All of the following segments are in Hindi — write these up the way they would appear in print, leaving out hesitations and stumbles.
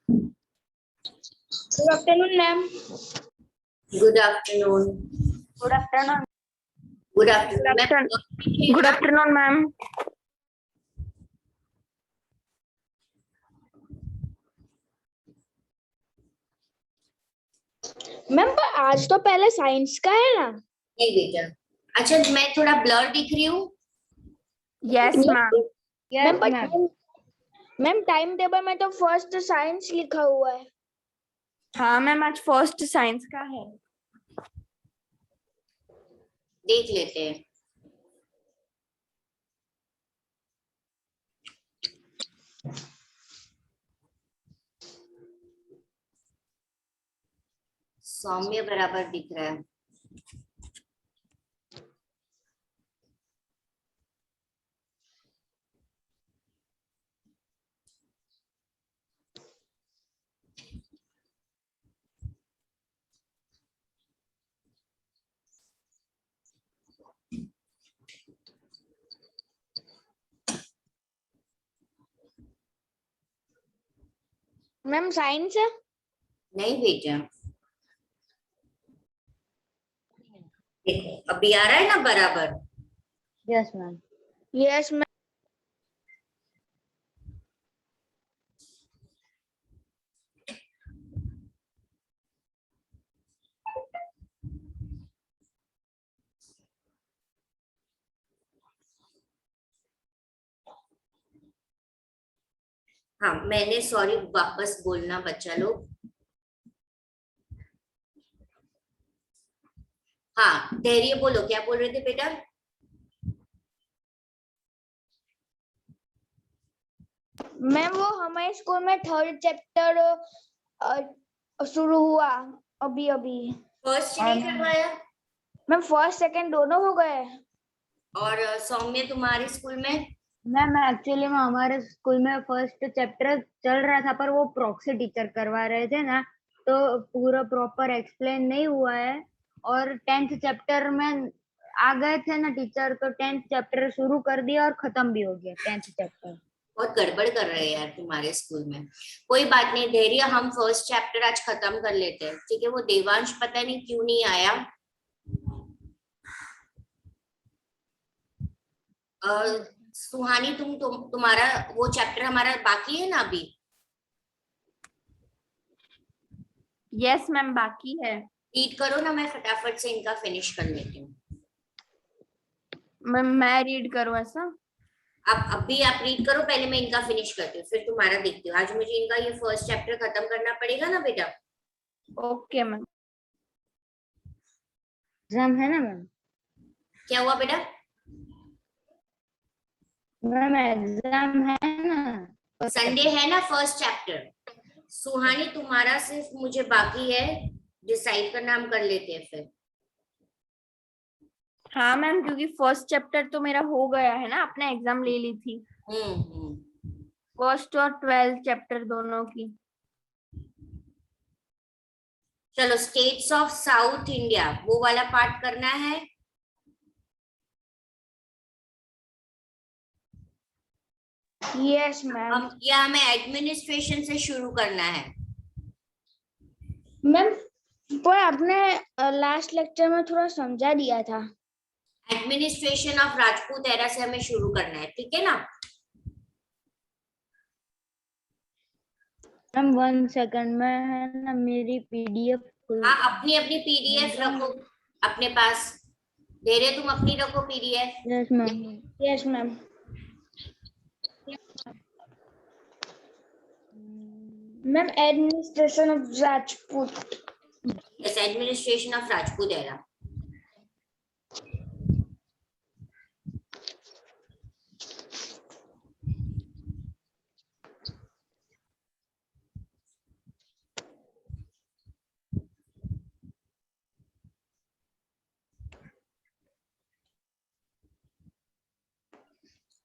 Good afternoon, ma'am. Good afternoon. Good afternoon. Good afternoon. Good afternoon, ma'am. Ma'am पर आज तो पहले साइंस का है ना? नहीं बेटा, अच्छा मैं थोड़ा ब्लर दिख रही हूँ। Yes ma'am. Ma'am time table में तो फर्स्ट साइंस लिखा हुआ है। हाँ मैम, आज फर्स्ट साइंस का है। देख लेते हैं। सौम्य बराबर दिख रहा है। मैम साइंस है? नहीं बेटा, देखो अभी आ रहा है ना बराबर। Yes ma'am. Yes ma'am. हाँ मैंने सॉरी वापस बोलना बच्चा लोग। हाँ धैर्य बोलो, क्या बोल रहे थे बेटा? मैम वो हमारे स्कूल में थर्ड चैप्टर शुरू हुआ अभी अभी। फर्स्ट नहीं करवाया? मैम फर्स्ट सेकंड दोनों हो गए। और सौम्य तुम्हारे स्कूल में? मैम एक्चुअली में हमारे स्कूल में फर्स्ट चैप्टर चल रहा था, पर वो प्रॉक्सी टीचर करवा रहे थे ना, तो पूरा प्रॉपर एक्सप्लेन नहीं हुआ है। और 10th चैप्टर में आ गए थे ना टीचर, तो 10th चैप्टर शुरू कर दिया और खत्म भी हो गया 10th चैप्टर। बहुत गड़बड़ कर रहे हैं यार तुम्हारे स्कूल में। कोई बात नहीं धैर्य, हम फर्स्ट चैप्टर आज खत्म कर लेते हैं, ठीक है? वो देवांश पता नहीं क्यों नहीं आया। सुहानी तुम्हारा वो चैप्टर हमारा बाकी है ना अभी? यस मैम बाकी है। रीड करो ना, मैं फटाफट से इनका फिनिश कर लेती हूँ। मैम मैं रीड करूँ ऐसा? अभी आप रीड करो, पहले मैं इनका फिनिश करती हूँ, फिर तुम्हारा देखती हूँ। आज मुझे इनका ये फर्स्ट चैप्टर खत्म करना पड़ेगा ना बेटा। Okay ma'am. एग्जाम है ना मैम? क्या हुआ बेटा? मैम एग्जाम है ना? संडे है ना फर्स्ट चैप्टर। सुहानी तुम्हारा सिर्फ मुझे बाकी है डिसाइड करना, हम कर लेते हैं फिर। हाँ मैम, क्योंकि फर्स्ट चैप्टर तो मेरा हो गया है ना, अपने एग्जाम ले ली थी फर्स्ट और 12th चैप्टर दोनों की। चलो स्टेट्स ऑफ साउथ इंडिया वो वाला पार्ट करना है। Yes ma'am. या हमें एडमिनिस्ट्रेशन से शुरू करना है? मैम पर आपने लास्ट लेक्चर में थोड़ा समझा दिया था। एडमिनिस्ट्रेशन ऑफ राजपूत एरा से हमें शुरू करना है, ठीक है ना? मैम 1 सेकंड में है ना मेरी पीडीएफ। हाँ अपनी अपनी पीडीएफ रखो अपने पास। धैर्य तुम अपनी रखो PDF. Yes ma'am. Yes ma'am. Ma'am administration of Rajput. Yes administration of Rajput era.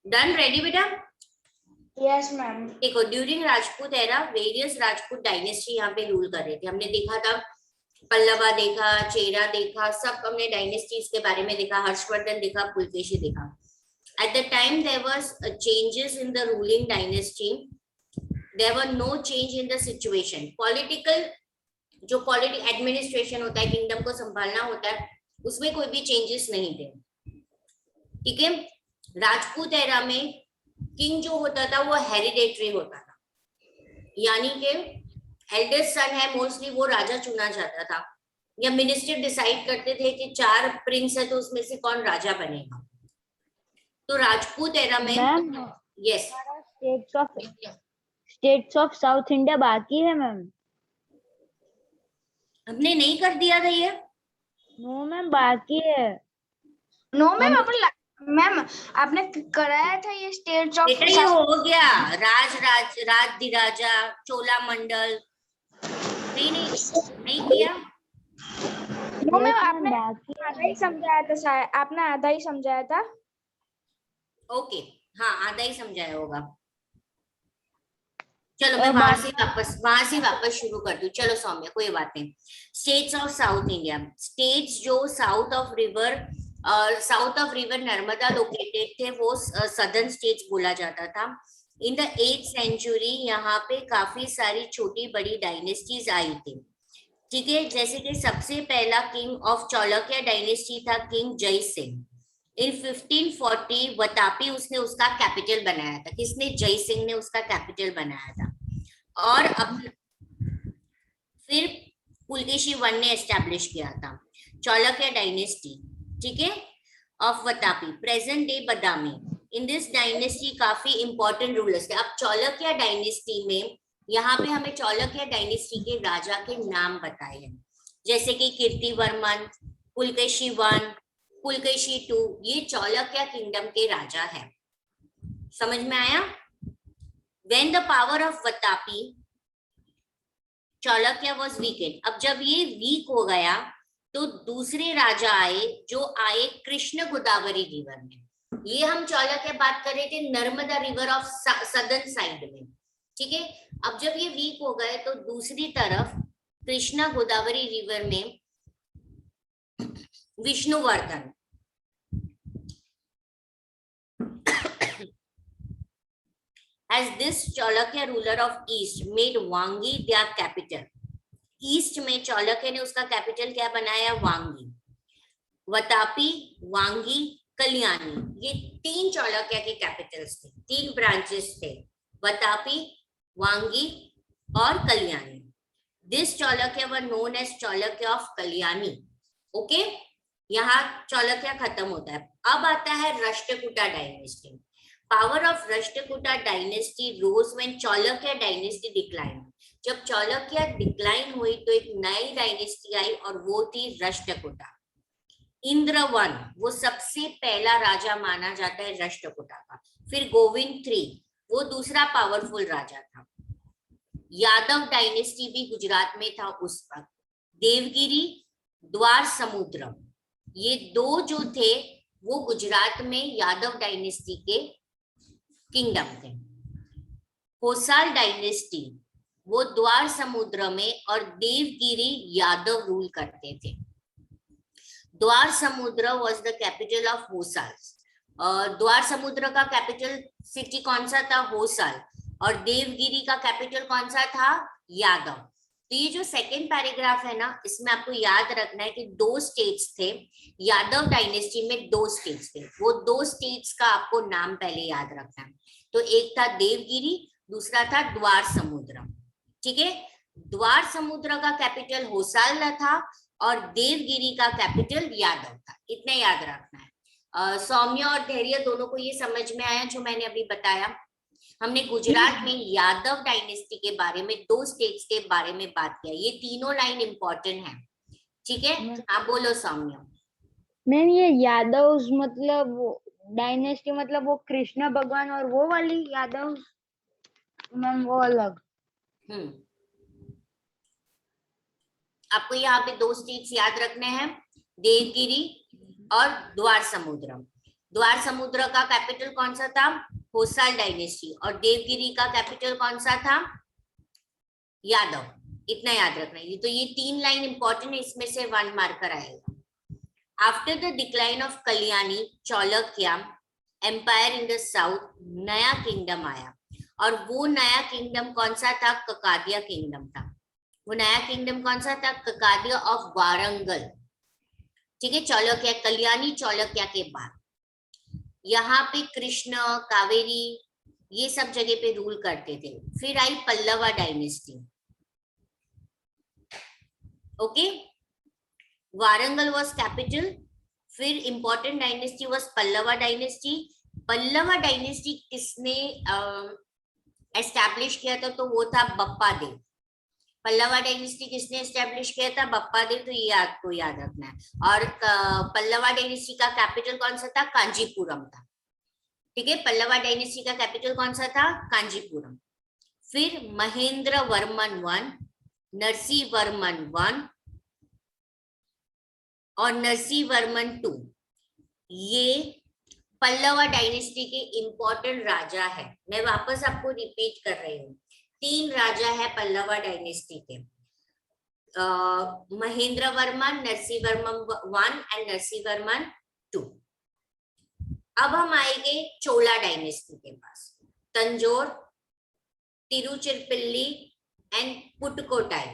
Done? Ready बेटा? Yes ma'am. देखो during Rajput era various Rajput dynasty यहाँ पे रूल कर रहे थे। हमने देखा था पल्लवा देखा, चेरा देखा, सब हमने डायनेस्टीज के बारे में देखा, हर्षवर्धन देखा, पुलकेशी देखा। At the time there was changes in the ruling dynasty. There were no change in the situation. Political जो एडमिनिस्ट्रेशन होता है, किंगडम को संभालना होता है, उसमें कोई भी चेंजेस नहीं थे। ठीक है, राजपूत एरा में किंग जो होता था वो हेरिडेटरी होता था, यानी कि एल्डेस्ट सन है मोस्टली, वो राजा चुना जाता था, या मिनिस्टर डिसाइड करते थे कि 4 प्रिंस है तो उसमें से कौन राजा बनेगा। तो राजपूत एरा में yes states of south India बाकी है मैम। हमने नहीं कर दिया था ये? नो मैम बाकी है। नो मैम, मैम आपने कराया था ये स्टेट्स ऑफ। बेटा ये हो गया, राजधिराजा, चोला मंडल, नहीं किया। नो मैम, आपने आधा ही समझाया था शायद, आपने आधा ही समझाया था। ओके, हाँ आधा ही समझाया होगा। चलो मैं वहां से वापस शुरू कर दूं। चलो सौम्या, कोई बात नहीं। States of south India, states जो south of river Narmada located थे वो सदर्न स्टेट्स बोला जाता था। इन द 8th सेंचुरी यहाँ पे काफी सारी छोटी बड़ी डायनेस्टीज आई थी। ठीक है, जैसे कि सबसे पहला किंग ऑफ चालुक्य डायनेस्टी था किंग जय सिंह। इन 1540 वतापी उसने उसका कैपिटल बनाया था। किसने? जय सिंह ने उसका कैपिटल बनाया था। और अब फिर पुलकेशी I ने एस्टैब्लिश किया था चालुक्य डायनेस्टी, ठीक है, of Vatapi, present day Badami. In this dynasty काफी इंपॉर्टेंट रूलर्स थे। अब चालुक्य डायनेस्टी में यहाँ पे हमें चालुक्य डायनेस्टी के राजा के नाम बताए हैं, जैसे कि कीर्तिवर्मन, पुलकेशी I, पुलकेशी II, ये चालुक्य किंगडम के राजा है। समझ में आया? When the power of Vatapi Chalukya was weakened, अब जब ये वीक हो गया तो दूसरे राजा आए, जो आए कृष्ण गोदावरी रिवर में। ये हम चालुक्य बात कर रहे थे Narmada river of southern side में। ठीक है, अब जब ये वीक हो गए तो दूसरी तरफ कृष्णा गोदावरी रिवर में Vishnuvardhana as this Chalukya ruler of East made Wangi their capital. East में चालुक्य ने उसका कैपिटल क्या बनाया? वांगी। वतापी, वांगी, कल्याणी, ये 3 चालुक्य के कैपिटल्स थे, 3 ब्रांचेस थे, वतापी, वांगी और Kalyani. This Chalukya were known as Chalukya of Kalyani. Okay, यहाँ चालुक्य खत्म होता है। अब आता है Rashtrakuta dynasty. Power of Rashtrakuta dynasty rose when Chalukya dynasty decline. जब चालुक्य डिक्लाइन हुई तो एक नई डायनेस्टी आई और वो थी राष्ट्रकूटा। इंद्रवन वो सबसे पहला राजा माना जाता है राष्ट्रकूटा का। फिर गोविंद III वो दूसरा पावरफुल राजा था। यादव डायनेस्टी भी गुजरात में था उस वक्त। देवगिरी, द्वार समुद्र, ये 2 जो थे वो गुजरात में यादव डायनेस्टी के किंगडम थे। होसाल डायनेस्टी वो द्वार समुद्र में और देवगिरी यादव रूल करते थे। द्वार समुद्र वाज द कैपिटल ऑफ होसाल। द्वार समुद्र का कैपिटल सिटी कौन सा था? होसाल। और देवगिरी का कैपिटल कौन सा था? यादव। तो ये जो सेकेंड पैराग्राफ है ना, इसमें आपको याद रखना है कि 2 स्टेट्स थे यादव डायनेस्टी में, 2 स्टेट्स थे। वो 2 स्टेट्स का आपको नाम पहले याद रखना है। तो एक था देवगिरी, दूसरा था द्वार समुद्र। ठीक है, द्वार समुद्र का कैपिटल होसाल था और देवगिरी का कैपिटल यादव था। इतना याद रखना है। सौम्य और धैर्य दोनों को ये समझ में आया जो मैंने अभी बताया? हमने गुजरात में यादव डायनेस्टी के बारे में 2 स्टेट्स के बारे में बात किया। ये तीनों लाइन इंपॉर्टेंट है। ठीक है, आप बोलो सौम्य। मैम ये यादव मतलब डायनेस्टी मतलब वो कृष्ण भगवान और वो वाली यादव मैम, वो अलग? आपको यहाँ पे 2 स्टेट्स याद रखने हैं, देवगिरी और द्वार समुद्र। द्वार समुद्र का कैपिटल कौन सा था? होसाल डायनेस्टी। और देवगिरी का कैपिटल कौन सा था? यादव। इतना याद रखना है। तो ये 3 लाइन इंपॉर्टेंट है, इसमें से 1 मार्कर आएगा। After the decline of Kalyani Chalukya empire in the south, नया किंगडम आया। और वो नया किंगडम कौन सा था? ककादिया किंगडम था। वो नया किंगडम कौन सा था? ककादिया ऑफ वारंगल। ठीक है, चालुक्य, कल्याणी चालुक्य के बाद यहाँ पे कृष्ण, कावेरी, ये सब जगह पे रूल करते थे। फिर आई Pallava dynasty. Okay, Warangal was capital. फिर important dynasty was Pallava dynasty. Pallava dynasty किसने एस्टैब्लिश किया था? तो वो था बप्पा देव। पल्लवा डायनेस्टी किसने एस्टैब्लिश किया था? बप्पा देव। तो ये आपको याद रखना है। और पल्लवा डायनेस्टी का कैपिटल कौन सा था? कांजीपुरम था। ठीक है, पल्लवा डायनेस्टी का कैपिटल कौन सा था? कांजीपुरम। फिर महेंद्र वर्मन 1, नरसिंह वर्मन 1 और नरसिंह वर्मन 2, ये पल्लवा डायनेस्टी के इंपॉर्टेंट राजा है। मैं वापस आपको रिपीट कर रही हूँ, 3 राजा है पल्लवा डायनेस्टी के, महेंद्र वर्मन, नरसिंह वर्मन 1 एंड नरसिंह वर्मन 2। अब हम आएंगे चोला डायनेस्टी के पास। तंजौर, तिरुचिरापल्ली एंड पुटकोटाई,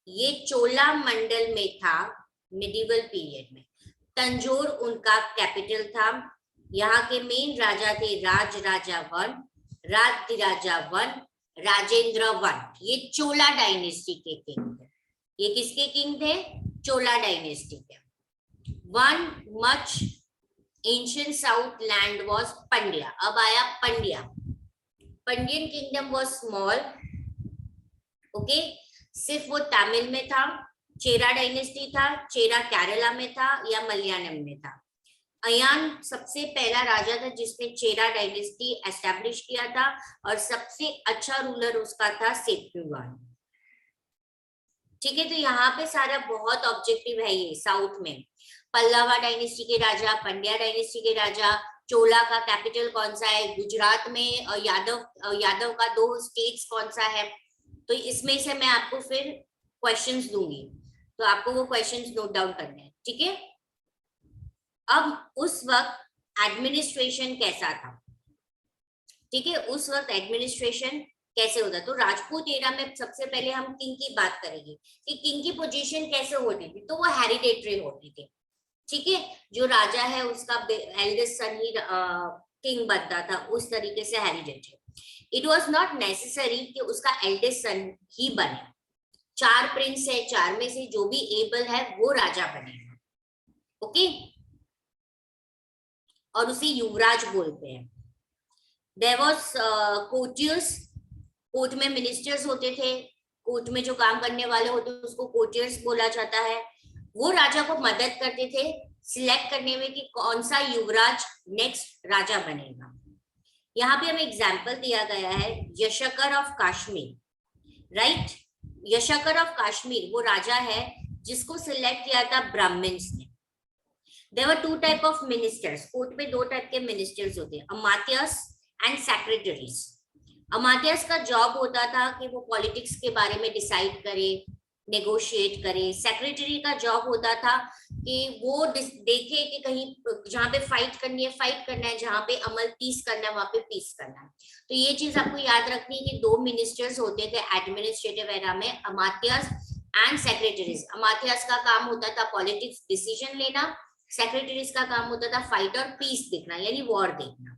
ये चोला मंडल में था मिडिवल पीरियड में। तंजौर उनका कैपिटल था। यहाँ के मेन राजा थे राजराजा 1, राजराजा 1, राजेंद्र 1। ये चोला डायनेस्टी के किंग थे। ये किसके किंग थे? चोला डायनेस्टी के। One much ancient south land was Pandya. अब आया Pandya. Pandyan kingdom was small. Okay, सिर्फ वो तमिल में था। चेरा डायनेस्टी था। चेरा केरला में था या मलयालम में था। अयान सबसे पहला राजा था जिसने चेरा डायनेस्टी एस्टैब्लिश किया था और सबसे अच्छा रूलर उसका था सेतुवान। ठीक है, तो यहाँ पे सारा बहुत ऑब्जेक्टिव है ये साउथ में। पल्लवा डायनेस्टी के राजा, पंड्या डायनेस्टी के राजा, चोला का कैपिटल कौन सा है, गुजरात में, और यादव का 2 स्टेट्स कौन सा है। तो इसमें से मैं आपको फिर क्वेश्चंस दूंगी, तो आपको वो क्वेश्चंस नोट डाउन करने हैं। ठीक है, अब उस वक्त एडमिनिस्ट्रेशन कैसा था? ठीक है, उस वक्त एडमिनिस्ट्रेशन कैसे होता? तो राजपूत एरा में सबसे पहले हम किंग की बात करेंगे कि किंग की पोजीशन कैसे होती थी। तो वो हेरिडेटरी होती थी। ठीक है, जो राजा है उसका एल्डेस्ट सन ही किंग बनता था, उस तरीके से hereditary. It was not necessary कि उसका एल्डेस्ट सन ही बने। 4 प्रिंस है, 4 में से जो भी एबल है वो राजा बनेगा। ओके, और उसे युवराज बोलते हैं। There was courtiers. कोर्ट में मिनिस्टर्स होते थे। कोर्ट में जो काम करने वाले होते थे उसको कोर्टियर्स बोला जाता है। वो राजा को मदद करते थे सिलेक्ट करने में कि कौन सा युवराज नेक्स्ट राजा बनेगा। यहाँ पे हमें एग्जाम्पल दिया गया है Yashkar of Kashmir. Right, Yashkar of Kashmir वो राजा है जिसको सिलेक्ट किया था ब्राह्मण्स ने। There were 2 type of ministers. Court में 2 टाइप के मिनिस्टर्स होते हैं, अमात्यस एंड सेक्रेटरीज। अमात्यस का जॉब होता था कि वो पॉलिटिक्स के बारे में डिसाइड करे, नेगोशिएट करे। सेक्रेटरी का जॉब होता था कि वो देखे कि कहीं जहाँ पे फाइट करनी है फाइट करना है, जहाँ पे अमल पीस करना है वहां पे पीस करना है। तो ये चीज आपको याद रखनी है कि 2 मिनिस्टर्स होते थे एडमिनिस्ट्रेटिव एरा में, अमात्यस एंड सेक्रेटरीज। अमात्यस का काम होता था पॉलिटिक्स डिसीजन लेना, सेक्रेटरीज का काम होता था फाइट और पीस देखना, यानी वॉर देखना।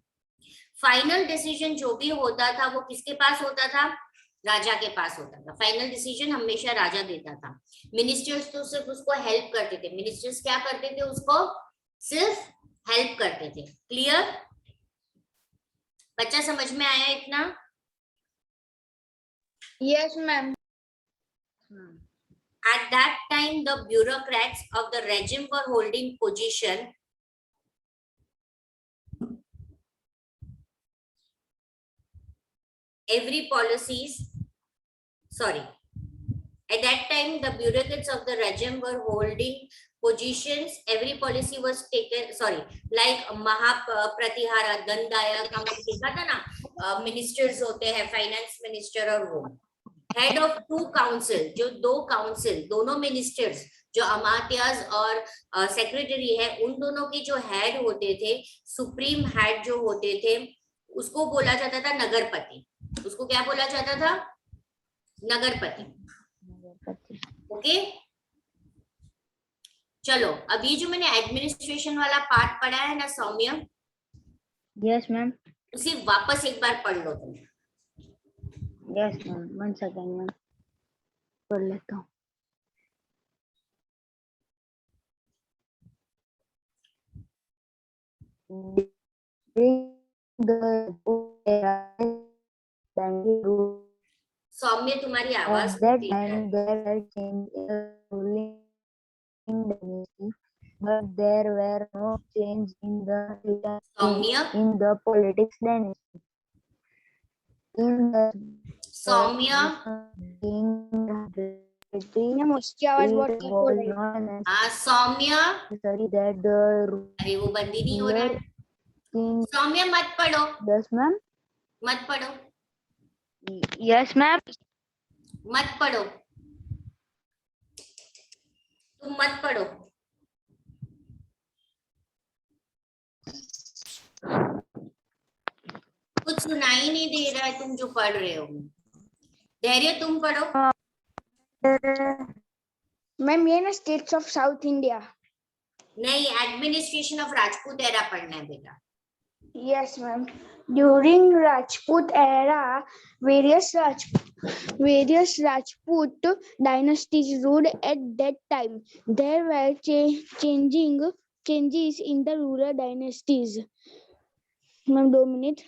फाइनल डिसीजन जो भी होता था वो किसके पास होता था? राजा के पास होता था। फाइनल डिसीजन हमेशा राजा देता था। मिनिस्टर्स तो सिर्फ उसको हेल्प करते थे। मिनिस्टर्स क्या करते थे? उसको सिर्फ हेल्प करते थे। क्लियर? बच्चा समझ में आया इतना? Yes ma'am. At that time, the bureaucrats of the regime were holding position At that time, the bureaucrats of the regime were holding positions. Every policy was taken. Like महाप्रतिहारा, दंडायक, हमने देखा था ना, मिनिस्टर्स होते हैं, फाइनेंस मिनिस्टर और वो हेड ऑफ 2 काउंसिल। जो 2 काउंसिल, दोनों मिनिस्टर्स जो अमात्यस और सेक्रेटरी है, उन दोनों के जो हेड होते थे, सुप्रीम हेड जो होते थे, उसको बोला जाता था नगरपति। उसको क्या बोला जाता था? नगरपति। ओके, चलो अब ये जो मैंने एडमिनिस्ट्रेशन वाला पार्ट पढ़ा है ना सौम्य, यस मैम। उसे वापस एक बार पढ़ लो तुम। यस मैम, 1 सेकंड मैम, पढ़ लेता हूँ। सौम्य तुम्हारी आवाज At that time, there were changes in the ruling dynasty, but there were no change in the Saumya, in the politics dynasty. In the Saumya, ma'am उसकी आवाज बहुत it कट हो was रही है। not हाँ सौम्य, necessary that the अरे वो बंद ही नहीं हो रहा ruler है। king. सौम्य मत पढ़ो, Yes, ma'am. मत पढ़ो, Yes, ma'am. मत पढ़ो, तुम मत पढ़ो। कुछ सुनाई नहीं दे रहा है तुम जो पढ़ रहे हो। धैर्य तुम पढ़ो। मैम ये ना स्टेट्स ऑफ साउथ इंडिया। नहीं, एडमिनिस्ट्रेशन ऑफ राजपूत एरा पढ़ना है बेटा। Yes, ma'am. During Rajput era, various Rajput dynasties ruled at that time. There were changes in the ruler dynasties. Ma'am, 2 minutes.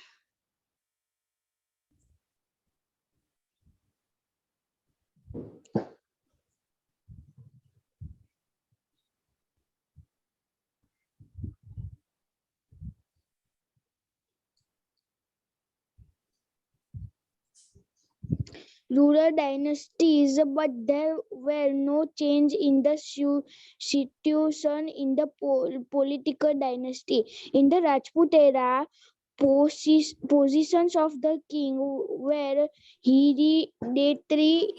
Rural dynasties, but there were no change in the situation in the political dynasty. In the Rajput era, positions of the king were hereditary.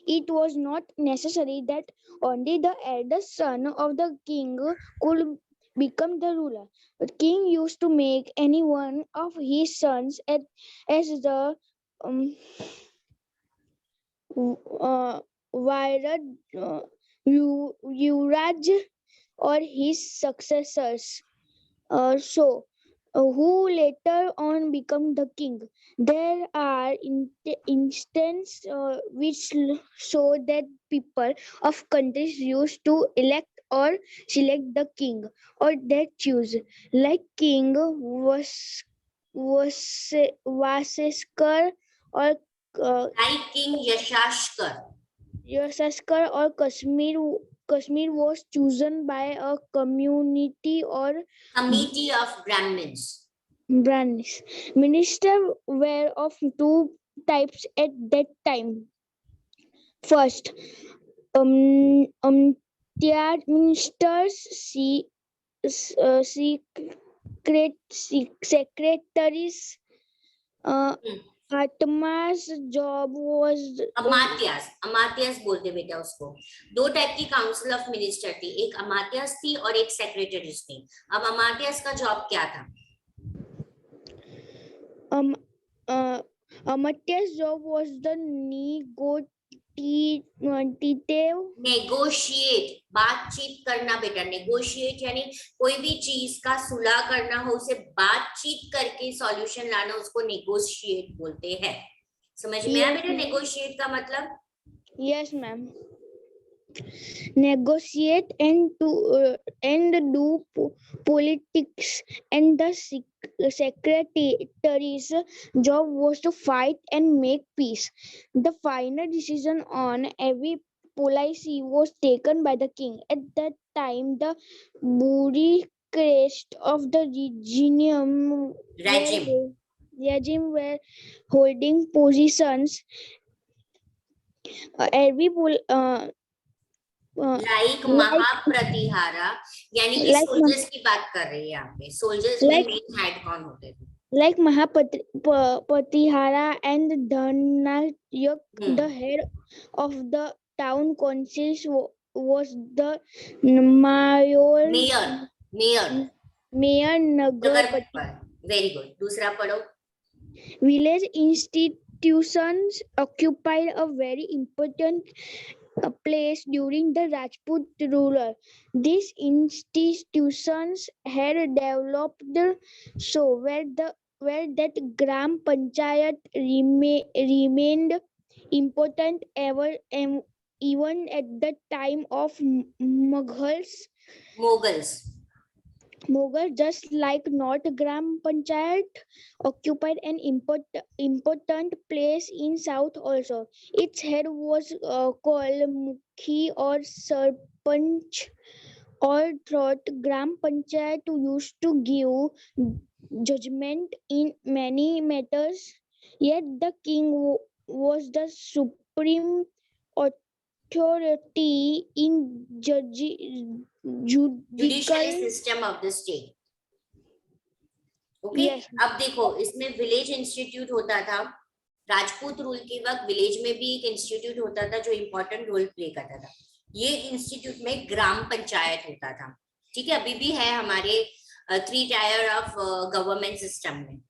It was not necessary that only the eldest son of the king could become the ruler. The king used to make any one of his sons as the Yuvraj or his successors. Who later on become the king. There are instances which show that people of countries used to elect or select the king or they choose, like King Vaseskar or like King Yashashkar or Kashmir was chosen by a community or committee of Brahmins. Ministers were of two types at that time. First, ministers, secretaries. Atma's job was अमात्यास बोलते बेटा उसको। 2 टाइप की काउंसिल ऑफ मिनिस्टर थी, एक अमात्यास थी और एक सेक्रेटरीज थी। अब अमात्यास का जॉब क्या था? Amatya's job was the negotiate, बातचीत करना बेटा। नेगोशिएट यानी कोई भी चीज का सुलह करना हो, उसे बातचीत करके सॉल्यूशन लाना, उसको नेगोशिएट बोलते हैं। समझ में आया बेटा नेगोशिएट का मतलब? Yes ma'am. Negotiate and do politics, and the secretary's job was to fight and make peace. The final decision on every policy was taken by the king. At that time, the bureaucrats of the regime were holding positions. Like Mahapratihara, यानी कि सोल्जर्स की बात कर रही है यहाँ पे। सोल्जर्स में मेन हेड कौन होते थे? Like Mahapatihara and Dhannayak, the head of the town council was the mayor Nagarpati. Very good. दूसरा पढ़ो। Village institutions occupied a very important place during the Rajput rule. These institutions had developed so where that Gram Panchayat remained important even at the time of Mughals. Mughal, just like North Gram Panchayat, occupied an important place in South also. Its head was called Mukhi or Sarpanch, or thought Gram Panchayat used to give judgment in many matters, yet the king was the supreme authority in judicial judicial. System of the state. Okay, Yes. अब देखो इसमें विलेज इंस्टीट्यूट होता था। राजपूत रूल के वक्त विलेज में भी एक इंस्टीट्यूट होता था जो इम्पोर्टेंट रोल प्ले करता था। ये इंस्टीट्यूट में ग्राम पंचायत होता था। ठीक है, अभी भी है हमारे 3 टायर ऑफ गवर्नमेंट सिस्टम में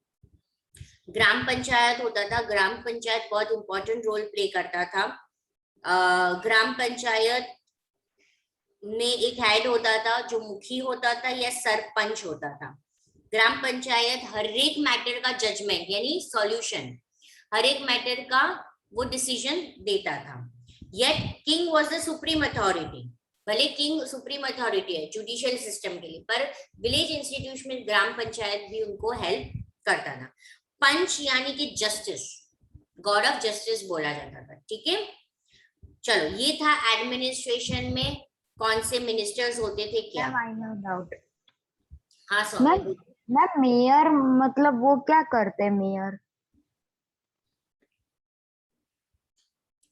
ग्राम पंचायत होता था। ग्राम पंचायत बहुत इंपॉर्टेंट रोल प्ले करता था। ग्राम पंचायत में एक हेड होता था जो मुखी होता था या सरपंच होता था। ग्राम पंचायत हर एक मैटर का जजमेंट यानी सॉल्यूशन, हर एक मैटर का वो डिसीजन देता था। Yet king was the supreme authority. भले किंग सुप्रीम अथॉरिटी है जुडिशियल सिस्टम के लिए, पर विलेज इंस्टीट्यूशन में ग्राम पंचायत भी उनको हेल्प करता था। पंच यानी कि जस्टिस, गॉड ऑफ जस्टिस बोला जाता था। ठीक है, चलो ये था एडमिनिस्ट्रेशन में कौन से मिनिस्टर्स होते थे क्या। डाउट। हाँ सॉरी मैम मेयर मतलब वो क्या करते हैं मेयर?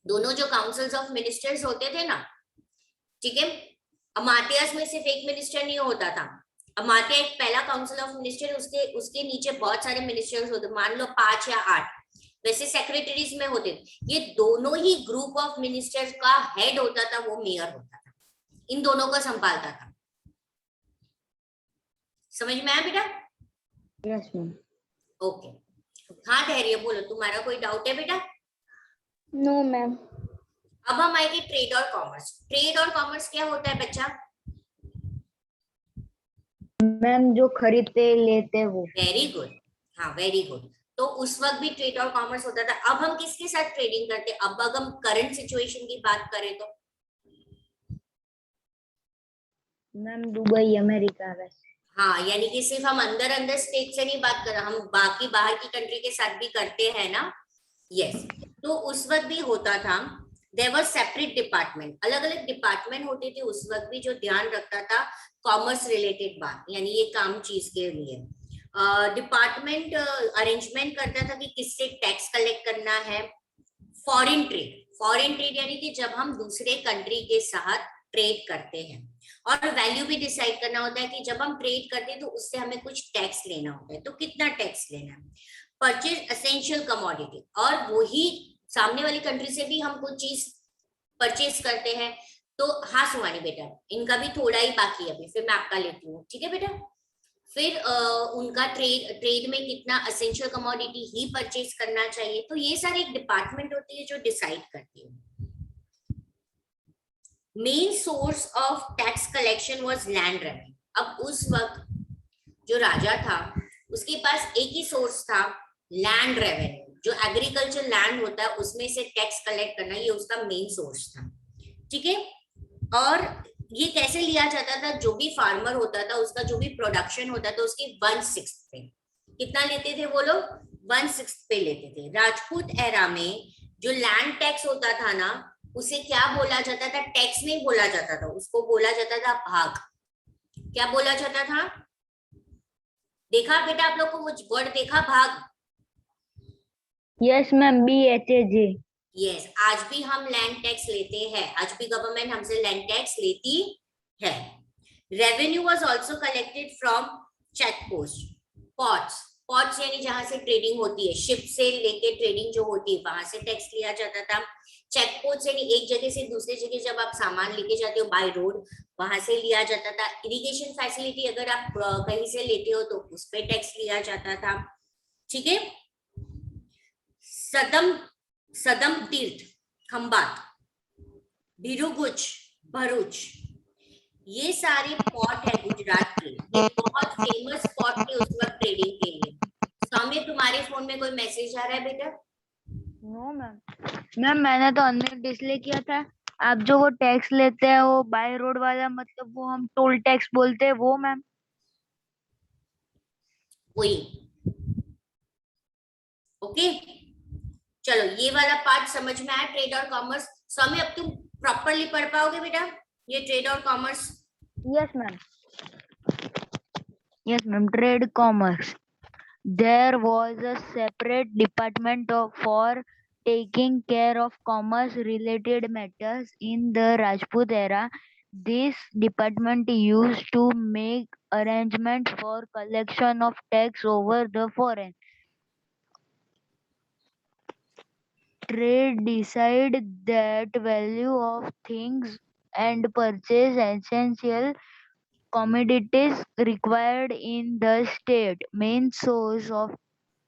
दोनों जो काउंसिल्स ऑफ मिनिस्टर्स होते थे ना, ठीक है, अमात्यास में सिर्फ एक मिनिस्टर नहीं होता था। अमात्या एक पहला काउंसिल ऑफ मिनिस्टर, उसके नीचे बहुत सारे मिनिस्टर्स होते, मान लो 5 या 8, वैसे सेक्रेटरीज में होते। ये दोनों ही ग्रुप ऑफ मिनिस्टर्स का हेड होता था, वो मेयर होता था, इन दोनों को संभालता था। समझ में आया बेटा? Yes ma'am. ओके, हाँ धैर्य बोलो, तुम्हारा कोई डाउट है बेटा? No ma'am. अब हम आएंगे ट्रेड और कॉमर्स। ट्रेड और कॉमर्स क्या होता है बच्चा? मैम जो खरीदते लेते वो। वेरी गुड, हाँ वेरी गुड। तो उस वक्त भी ट्रेड और कॉमर्स होता था। अब हम किसके साथ ट्रेडिंग करते हैं? अब अगर हम करंट सिचुएशन की बात करें तो मैम दुबई अमेरिका वैसे। हाँ, यानी कि सिर्फ हम अंदर अंदर स्टेट से नहीं बात कर रहे, हम बाकी बाहर की कंट्री के साथ भी करते हैं ना। यस, तो उस वक्त भी होता था। देयर वाज सेपरेट डिपार्टमेंट, अलग अलग डिपार्टमेंट होते थे उस वक्त भी, जो ध्यान रखता था कॉमर्स रिलेटेड बात, यानी ये काम चीज के लिए। डिपार्टमेंट अरेंजमेंट करता था कि किससे टैक्स कलेक्ट करना है। फॉरेन ट्रेड, फॉरेन ट्रेड यानी कि जब हम दूसरे कंट्री के साथ ट्रेड करते हैं, और वैल्यू भी डिसाइड करना होता है कि जब हम ट्रेड करते हैं तो उससे हमें कुछ टैक्स लेना होता है, तो कितना टैक्स लेना है। परचेज एसेंशियल कमोडिटी, और वही सामने वाली कंट्री से भी हम कुछ चीज परचेज करते हैं। तो हाँ सुहानी बेटा, इनका भी थोड़ा ही बाकी है अभी, फिर मैं आपका लेती हूँ, ठीक है बेटा। फिर उनका ट्रेड में कितना एसेंशियल कमोडिटी ही परचेज करना चाहिए, तो ये सारी एक डिपार्टमेंट होती है जो डिसाइड करती है। Main source of tax collection was land revenue. अब उस वक्त जो राजा था उसके पास एक ही सोर्स था, लैंड रेवेन्यू, जो एग्रीकल्चर लैंड होता है उसमें से टैक्स कलेक्ट करना, ये उसका मेन सोर्स था। ठीक है, और ये कैसे लिया जाता था? जो भी फार्मर होता था उसका जो भी प्रोडक्शन होता था उसके 1/6 पे, कितना लेते थे वो लोग? 1/6 पे लेते थे। राजपूत एरा में जो लैंड टैक्स होता था ना, उसे क्या बोला जाता था? टैक्स नहीं बोला जाता था, उसको बोला जाता था भाग। क्या बोला जाता था? देखा बेटा आप लोग को वो वर्ड देखा, भाग? Yes ma'am, BHAG। यस, आज भी हम लैंड टैक्स लेते हैं, आज भी गवर्नमेंट हमसे लैंड टैक्स लेती है। Revenue was also collected from check post, ports, ports यानी जहां से ट्रेडिंग होती है, शिप से लेके ट्रेडिंग जो होती है वहां से टैक्स लिया जाता था। चेक पोस्ट यानी एक जगह से दूसरी जगह जब आप सामान लेके जाते हो बाय रोड, वहां से लिया जाता था। इरिगेशन फैसिलिटी अगर आप कहीं से लेते हो तो उस पर टैक्स लिया जाता था। ठीक है, सदम सदम तीर्थ खंभात, भिरुगुच भरूच, ये सारे पोर्ट है गुजरात के, ये बहुत फेमस पोर्ट थे उस वक्त ट्रेडिंग के लिए। सौम्य तुम्हारे फोन में कोई मैसेज आ रहा है बेटा? नो मैम मैंने तो अनम्यूट इसलिए किया था, आप जो वो टैक्स लेते हैं वो बाय रोड वाला, मतलब वो हम टोल टैक्स बोलते हैं वो मैम। वही, ओके चलो ये वाला पार्ट समझ में आया, ट्रेड और कॉमर्स। स्वामी अब तुम प्रॉपरली पढ़ पाओगे बेटा ये ट्रेड और commerce? Yes ma'am, yes ma'am. Trade commerce, there was a separate department for taking care of commerce related matters in the Rajput era. This department used to make arrangements for collection of tax over the foreign trade, decide that value of things and purchase essential commodities required in the state. Main source of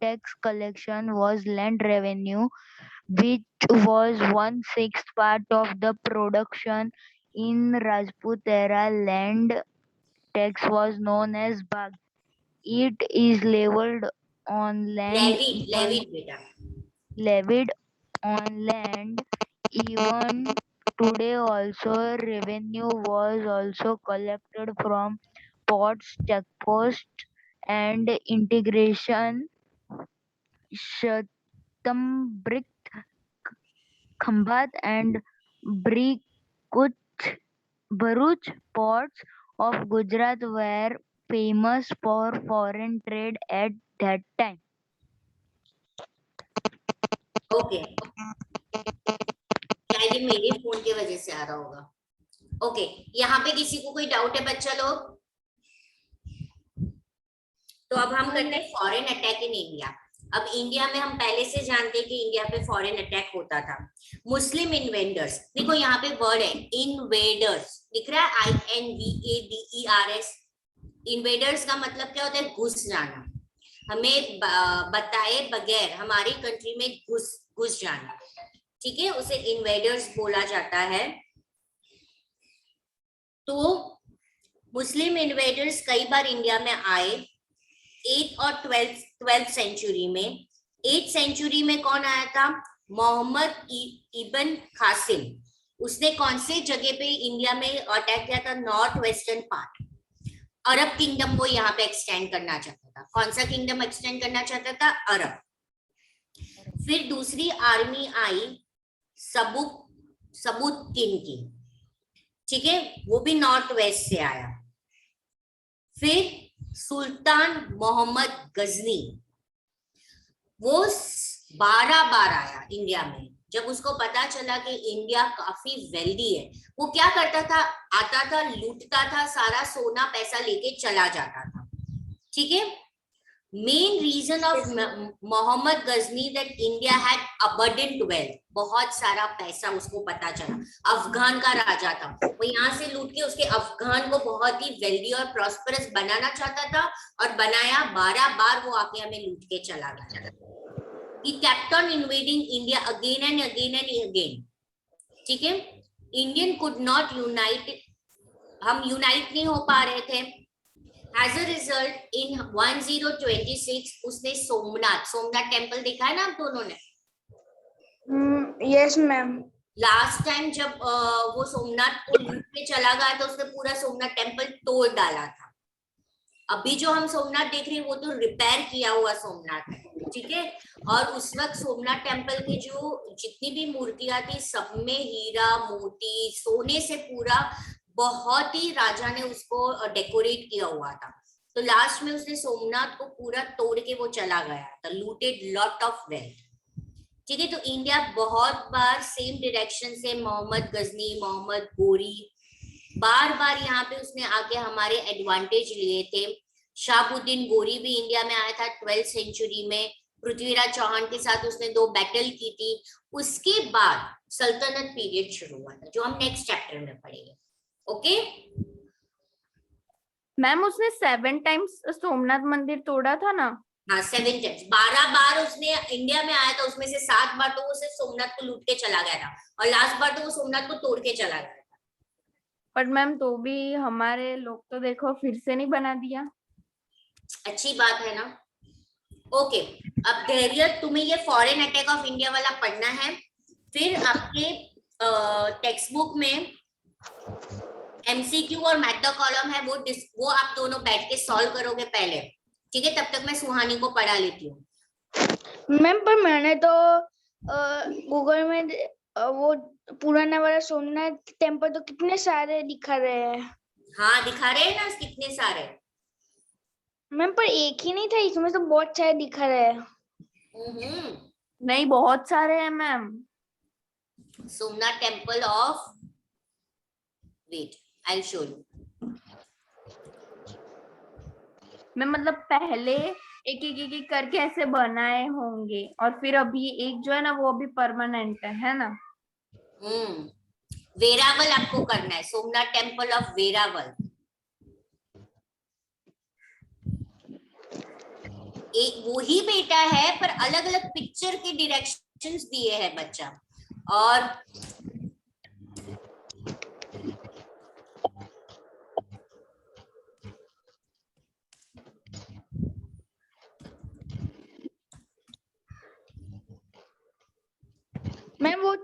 tax collection was land revenue, which was 1/6 part of the production. In Rajput era, land tax was known as bag. It is levied on land, levied बेटा, levied on land even today. Also, revenue was also collected from ports, checkposts, and integration. Shatambrick, Khambat, and Bharuch ports of Gujarat were famous for foreign trade at that time. Okay शायद ये मेरे फोन की वजह से आ रहा होगा। ओके यहाँ पे किसी को कोई डाउट है बच्चा लोग? तो अब हम करते हैं फॉरेन अटैक इन इंडिया। अब इंडिया में हम पहले से जानते हैं कि इंडिया पे फॉरेन अटैक होता था। मुस्लिम इन्वेडर्स, देखो यहाँ पे वर्ड है इन्वेडर्स, दिख रहा है INVADERS। इन्वेडर्स का मतलब क्या होता है? घुस जाना, हमें बताए बगैर हमारी कंट्री में घुस जाना, ठीक है, उसे इन्वेडर्स बोला जाता है। तो मुस्लिम इन्वेडर्स कई बार इंडिया में आए 8th और 12th सेंचुरी में। 8th सेंचुरी में कौन आया था? मोहम्मद इब्न कासिम। उसने कौन से जगह पे इंडिया में अटैक किया था? नॉर्थ वेस्टर्न पार्ट, अरब किंगडम को यहाँ पे एक्सटेंड करना चाहता था। कौन सा किंगडम एक्सटेंड करना चाहता था? अरब। फिर दूसरी आर्मी आई सबुद्दीन की, ठीक है, वो भी नॉर्थ वेस्ट से आया। फिर सुल्तान मोहम्मद गजनी, वो 12 बार आया इंडिया में। जब उसको पता चला कि इंडिया काफी वेल्दी है, वो क्या करता था? आता था, लूटता था, सारा सोना पैसा लेके चला जाता था, ठीक है। Main reason of Mohammad Ghazni that India had abundant wealth, बहुत सारा पैसा उसको पता चला। अफगान का राजा था, वो यहाँ से लूट के उसके अफगान को बहुत ही वेल्दी और प्रॉस्परस बनाना चाहता था, और बनाया। 12 बार वो आके हमें लूट के चला गया। He kept on invading India again and again and again, ठीक है। इंडियन could not unite, हम यूनाइट नहीं हो पा रहे थे। As a result, in 1026 उसने सोमनाथ टेम्पल देखा है ना आप दोनों ने? Yes ma'am. लास्ट टाइम जब वो सोमनाथ को लूट के चला गया तो उसने पूरा सोमनाथ टेम्पल तोड़ डाला था। अभी जो हम सोमनाथ देख रहे हैं वो तो रिपेयर किया हुआ सोमनाथ है, ठीक है। और उस वक्त सोमनाथ टेम्पल की जो जितनी भी मूर्तियां थी सब में हीरा मोती सोने से पूरा, बहुत ही राजा ने उसको डेकोरेट किया हुआ था। तो लास्ट में उसने सोमनाथ को पूरा तोड़ के वो चला गया था, लूटेड लॉट ऑफ वेल्थ, ठीक है। तो इंडिया बहुत बार सेम डायरेक्शन से, मोहम्मद गजनी, मोहम्मद गोरी, बार बार यहाँ पे उसने आके हमारे एडवांटेज लिए थे। शाहबुद्दीन गोरी भी इंडिया में आया था 12th सेंचुरी में, पृथ्वीराज चौहान के साथ उसने 2 बैटल की थी। उसके बाद सल्तनत पीरियड शुरू हुआ था, जो हम नेक्स्ट चैप्टर में पढ़ेंगे, ओके। मैम उसने 7 टाइम्स सोमनाथ मंदिर तोड़ा था ना? हाँ 7 टाइम्स, 12 बार उसने इंडिया में आया था, उसमें से 7 बार तो वो सिर्फ सोमनाथ को लूट के चला गया था और लास्ट बार तो वो सोमनाथ को तोड़ के चला गया था। बट मैम तो भी हमारे लोग तो देखो फिर से नहीं बना दिया। अच्छी बात है ना। ओके, अब धैर्य तुम्हें ये फॉरेन अटैक ऑफ इंडिया वाला पढ़ना है, फिर आपके टेक्स्ट बुक में एमसीक्यू और मैथ द कॉलम है, वो आप दोनों बैठ के सॉल्व करोगे पहले, ठीक है? तब तक मैं सुहानी को पढ़ा लेती हूँ। मैम पर मैंने तो गूगल में वो पुराना वाला सोमनाथ टेम्पल तो कितने सारे दिखा रहे हैं। हाँ दिखा रहे हैं ना कितने सारे। मैम पर एक ही नहीं था, इसमें तो बहुत सारे दिखा रहे हैं। नहीं बहुत सारे हैं ma'am. Somnath temple of, wait I show you. मैं मतलब पहले एक करके ऐसे बनाए होंगे और फिर अभी एक जो है ना वो अभी परमानेंट है ना। वेरावल आपको करना है, सोमनाथ टेम्पल ऑफ वेरावल। एक वो ही बेटा है पर अलग अलग पिक्चर के डायरेक्शंस दिए हैं बच्चा। और मैम वो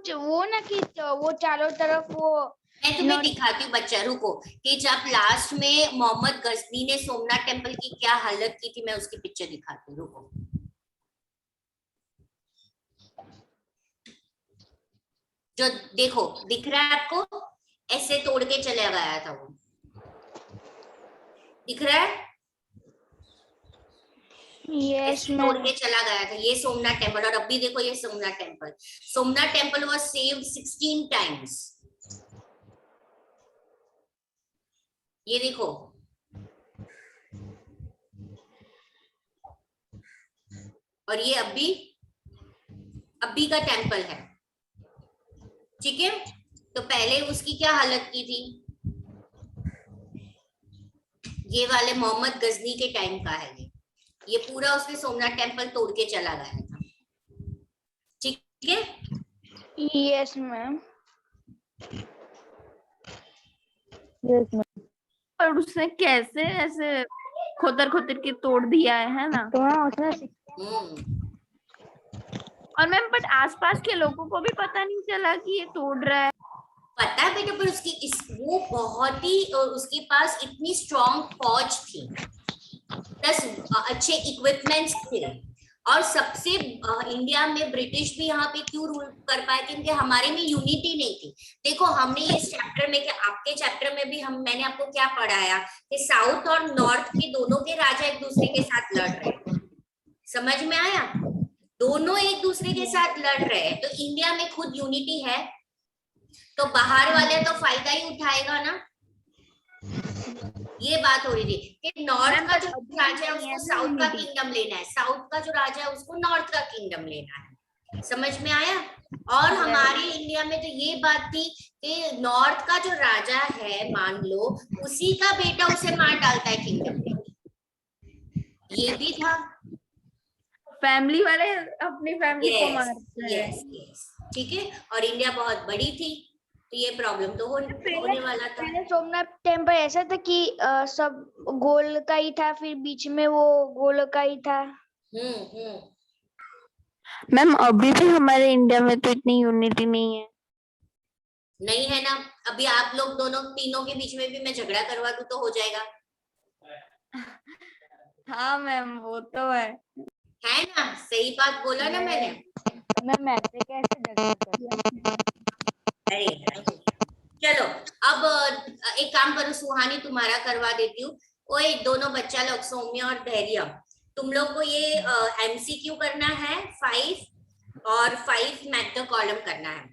ना कि वो चारों तरफ वो मैं तुम्हें दिखाती हूँ बच्चा, रुको, कि जब लास्ट में मोहम्मद गजनी ने सोमनाथ टेम्पल की क्या हालत की थी, मैं उसकी पिक्चर दिखाती हूँ, रुको। जो देखो दिख रहा है आपको, ऐसे तोड़ के चला गया था वो, दिख रहा है? यस ऐसे तोड़ मैम। के चला गया था ये सोमनाथ टेम्पल। और अभी देखो ये Somnath temple, Somnath temple was saved 16 times. ये देखो, और ये अभी का टेम्पल है, ठीक है? तो पहले उसकी क्या हालत की थी, ये वाले मोहम्मद गजनी के टाइम का है ये पूरा उसने सोमनाथ टेम्पल तोड़ के चला गया था, ठीक है? Yes ma'am. Yes ma'am. और उसने कैसे ऐसे खोतर के तोड़ दिया है ना। तो मैम उसने और मैम बट आसपास के लोगों को भी पता नहीं चला कि ये तोड़ रहा है। पता है बेटा, पर वो बहुत ही, उसके पास इतनी स्ट्रॉन्ग फौज थी, प्लस अच्छे इक्विपमेंट्स थे। और सबसे इंडिया में ब्रिटिश भी यहाँ पे क्यों रूल कर पाए, क्योंकि हमारे में यूनिटी नहीं थी। देखो हमने इस चैप्टर में, कि आपके चैप्टर में भी मैंने आपको क्या पढ़ाया कि साउथ और नॉर्थ के दोनों के राजा एक दूसरे के साथ लड़ रहे हैं, समझ में आया? दोनों एक दूसरे के साथ लड़ रहे हैं, तो इंडिया में खुद यूनिटी है, तो बाहर वाले तो फायदा ही उठाएगा ना। ये बात हो रही थी कि नॉर्थ का जो राजा है उसको साउथ का किंगडम लेना है, साउथ का जो राजा है उसको नॉर्थ का किंगडम लेना है, समझ में आया? और हमारे इंडिया में तो ये बात थी कि नॉर्थ का जो राजा है, मान लो उसी का बेटा उसे मार डालता है किंगडम में, ये भी था। फैमिली वाले अपनी फैमिली को मारते हैं। यस, ठीक है। और इंडिया बहुत बड़ी थी, तो ये प्रॉब्लम तो होने वाला था। पहले सोमनाथ टेम्पल ऐसा था कि सब गोल का ही था, फिर बीच में वो गोल का ही था। मैम अभी भी हमारे इंडिया में तो इतनी यूनिटी नहीं है। नहीं है ना, अभी आप लोग दोनों तीनों के बीच में भी मैं झगड़ा करवा दूं तो हो जाएगा। हाँ मैम वो तो है ना, सही बात बोला ना मैंने। मैम ऐसे कैसे झगड़ा करते? अरे चलो, अब एक काम करो, सुहानी तुम्हारा करवा देती हूँ। ओए दोनों बच्चा लोग, सौम्य और धैर्य, तुम लोग को ये एमसीक्यू करना है 5 और 5 मैथ द कॉलम करना है,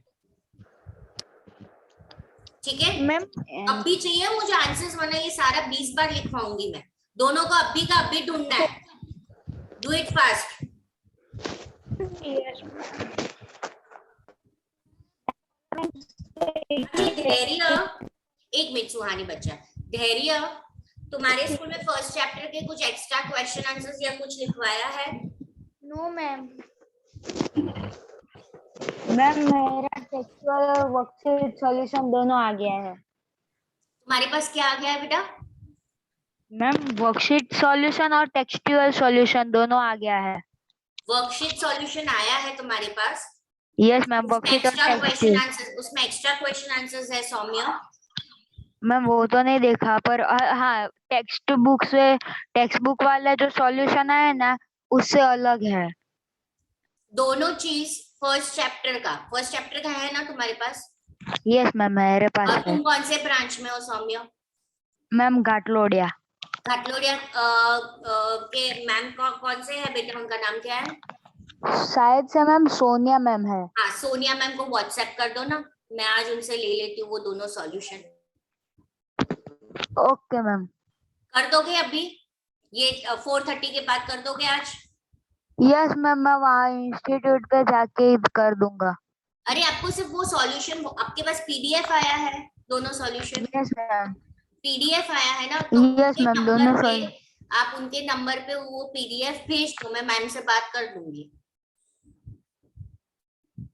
ठीक है? मैम अब भी चाहिए मुझे आंसर्स, वरना ये सारा 20 बार लिखवाऊंगी मैं। दोनों को अभी का अभी ढूंढना है, डू इट फास्ट। धैर्य, एक मिनट सुहानी बच्चा, धैर्य तुम्हारे स्कूल में फर्स्ट चैप्टर के कुछ एक्स्ट्रा क्वेश्चन आंसर्स या कुछ लिखवाया है? No ma'am. मैम मेरा टेक्सचुअल और वर्कशीट सॉल्यूशन दोनों आ गया है। तुम्हारे पास क्या आ गया है बेटा? मैम वर्कशीट सॉल्यूशन और टेक्सचुअल सॉल्यूशन दोनों आ गया है। वर्कशीट सॉल्यूशन आया है तुम्हारे पास? यस मैम, उसमें वर्कशीट और एक्स्ट्रा क्वेश्चन टेक्सचुअल। आंसर, उसमें एक्स्ट्रा क्वेश्चन आंसर्स है सौम्या? मैम वो तो नहीं देखा, पर हाँ टेक्स्ट बुक वाला जो सॉल्यूशन है ना उससे अलग है। दोनों चीज फर्स्ट चैप्टर का है ना तुम्हारे पास? यस मैम मेरे पास और है। तुम कौन से ब्रांच में हो सौम्या? मैम घाटलोडिया। घाटलोडिया के मैम कौन से है बेटा, उनका नाम क्या है? शायद से मैम सोनिया मैम है। हाँ, सोनिया मैम को व्हाट्सएप कर दो ना, मैं आज उनसे ले लेती हूँ वो दोनों सॉल्यूशन। Okay ma'am. कर दोगे अभी? ये 4:30 के बाद कर दोगे आज? यस मैम, मैं वहाँ इंस्टीट्यूट पे जाके ही कर दूंगा। अरे आपको सिर्फ वो सॉल्यूशन, आपके पास पीडीएफ आया है दोनों सॉल्यूशन? Yes ma'am. पीडीएफ आया है ना, तो यस उनके मैम नंबर दोनों पे, सॉल्यूशन। आप उनके नंबर पे वो पीडीएफ भेज दो, मैं मैम से बात कर दूंगी।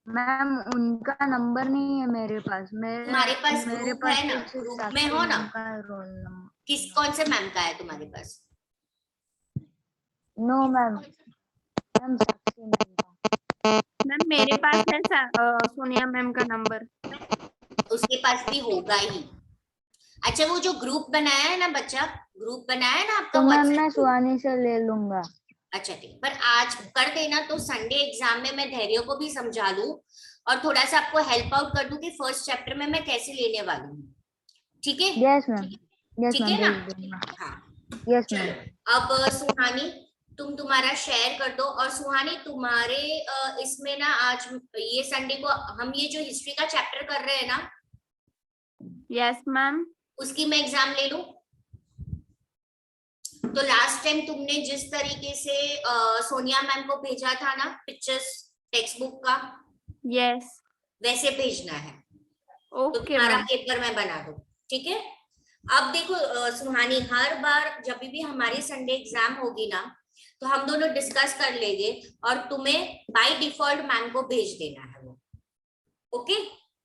मैम उनका नंबर नहीं है मेरे पास। तुम्हारे पास मेरे ग्रुप पास है ना, तो सिर्फ ग्रुप में साक्षी हो ना? मैम का रोल नंबर। कौन से मैम का है तुम्हारे पास? नो मैम, मैम साक्षी मैम का। मैम मेरे पास है सोनिया मैम का नंबर। उसके पास भी होगा ही। अच्छा, वो जो ग्रुप बनाया है ना बच्चा, ग्रुप बनाया है ना आपका तो मैम व्हाट्सएप मैं ग्रुप? सुहानी से ले लूंगा। अच्छा ठीक, पर आज कर देना तो संडे एग्जाम में मैं धैर्य को भी समझा लूं और थोड़ा सा आपको हेल्प आउट कर दूं कि फर्स्ट चैप्टर में मैं कैसे लेने वाली हूँ। ठीक है? Yes ma'am. यस ठीक मैम है ना? भेज दूंगा। हाँ, यस मैम। चलो अब सुहानी, तुम तुम्हारा शेयर कर दो। और सुहानी तुम्हारे इसमें ना आज ये संडे को हम ये जो हिस्ट्री का चैप्टर कर रहे हैं ना, यस मैम। उसकी मैं एग्जाम ले लूं? तो लास्ट टाइम तुमने जिस तरीके से सोनिया मैम को भेजा था ना पिक्चर्स टेक्स्ट बुक का, यस। वैसे भेजना है। तो ओके तुम्हारा मैम। पेपर मैं बना दूं, ठीक है? अब देखो सुहानी, हर बार जब भी हमारी संडे एग्जाम होगी ना, तो हम दोनों डिस्कस कर लेंगे और तुम्हें बाय डिफॉल्ट मैम को भेज देना है वो। ओके?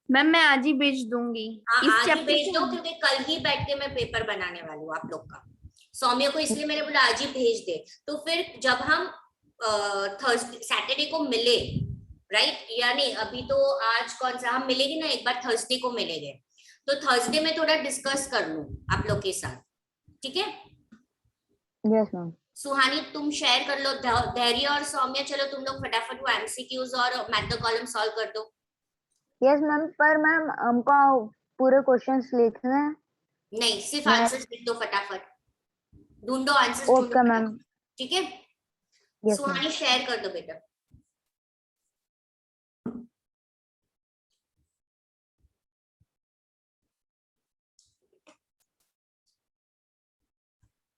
मैम मैं आज ही भेज दूंगी। हाँ, इस आज ही चैप्टर भेज के। दो क्योंकि कल ही बैठ के मैं पेपर बनाने वाली हूँ आप लोग का। सौम्य को इसलिए मैंने बोला आज ही भेज दे, तो फिर जब हम थर्सडे सैटरडे को मिले, राइट? यानी अभी तो आज कौन सा हम मिलेंगे ना, एक बार थर्सडे को मिलेंगे, तो थर्सडे में थोड़ा डिस्कस कर लूं आप लोग के साथ, ठीक है? Yes ma'am. सुहानी तुम शेयर कर लो, धैर्य और सौम्य चलो तुम लोग फटाफट वो एमसीक्यूज और मैथ द कॉलम सॉल्व कर दो। यस मैम, पर मैम हमको पूरे क्वेश्चंस लिखने हैं। नहीं, सिर्फ मैं। आंसर्स लिख दो फटाफट, ढूंढो आंसर्स, ढूंढो ओके मैम। फटाफट, ठीक है? Yes ma'am. सुहानी शेयर कर दो बेटा।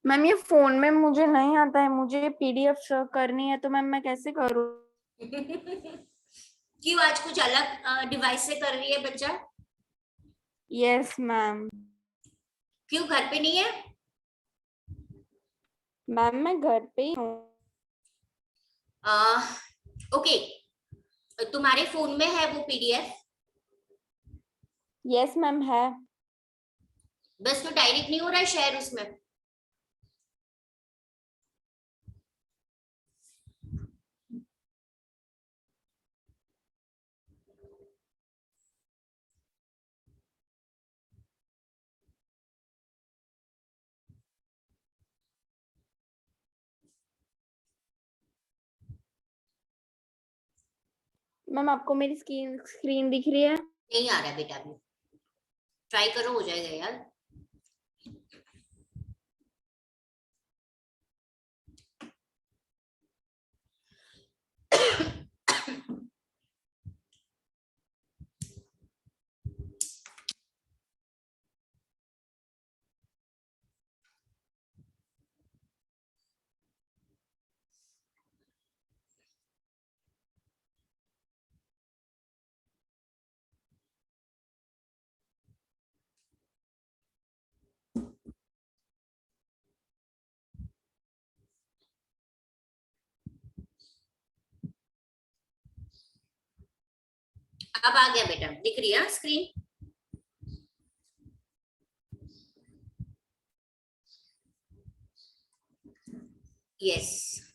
मैम ये फोन में मुझे नहीं आता है, मुझे पीडीएफ करनी है, तो मैम मैं कैसे करूँ? क्यों, आज कुछ अलग डिवाइस से कर रही है बच्चा? Yes ma'am. क्यों, घर पे नहीं है? मैम मैं घर पे ही हूँ। ओके, तुम्हारे फोन में है वो पीडीएफ? यस मैम है। बस तो डायरेक्ट नहीं हो रहा है शेयर उसमें? मैम आपको मेरी स्क्रीन दिख रही है? नहीं आ रहा है बेटा, अभी ट्राई करो, हो जाएगा यार। अब आ गया बेटा, दिख रही है स्क्रीन? यस।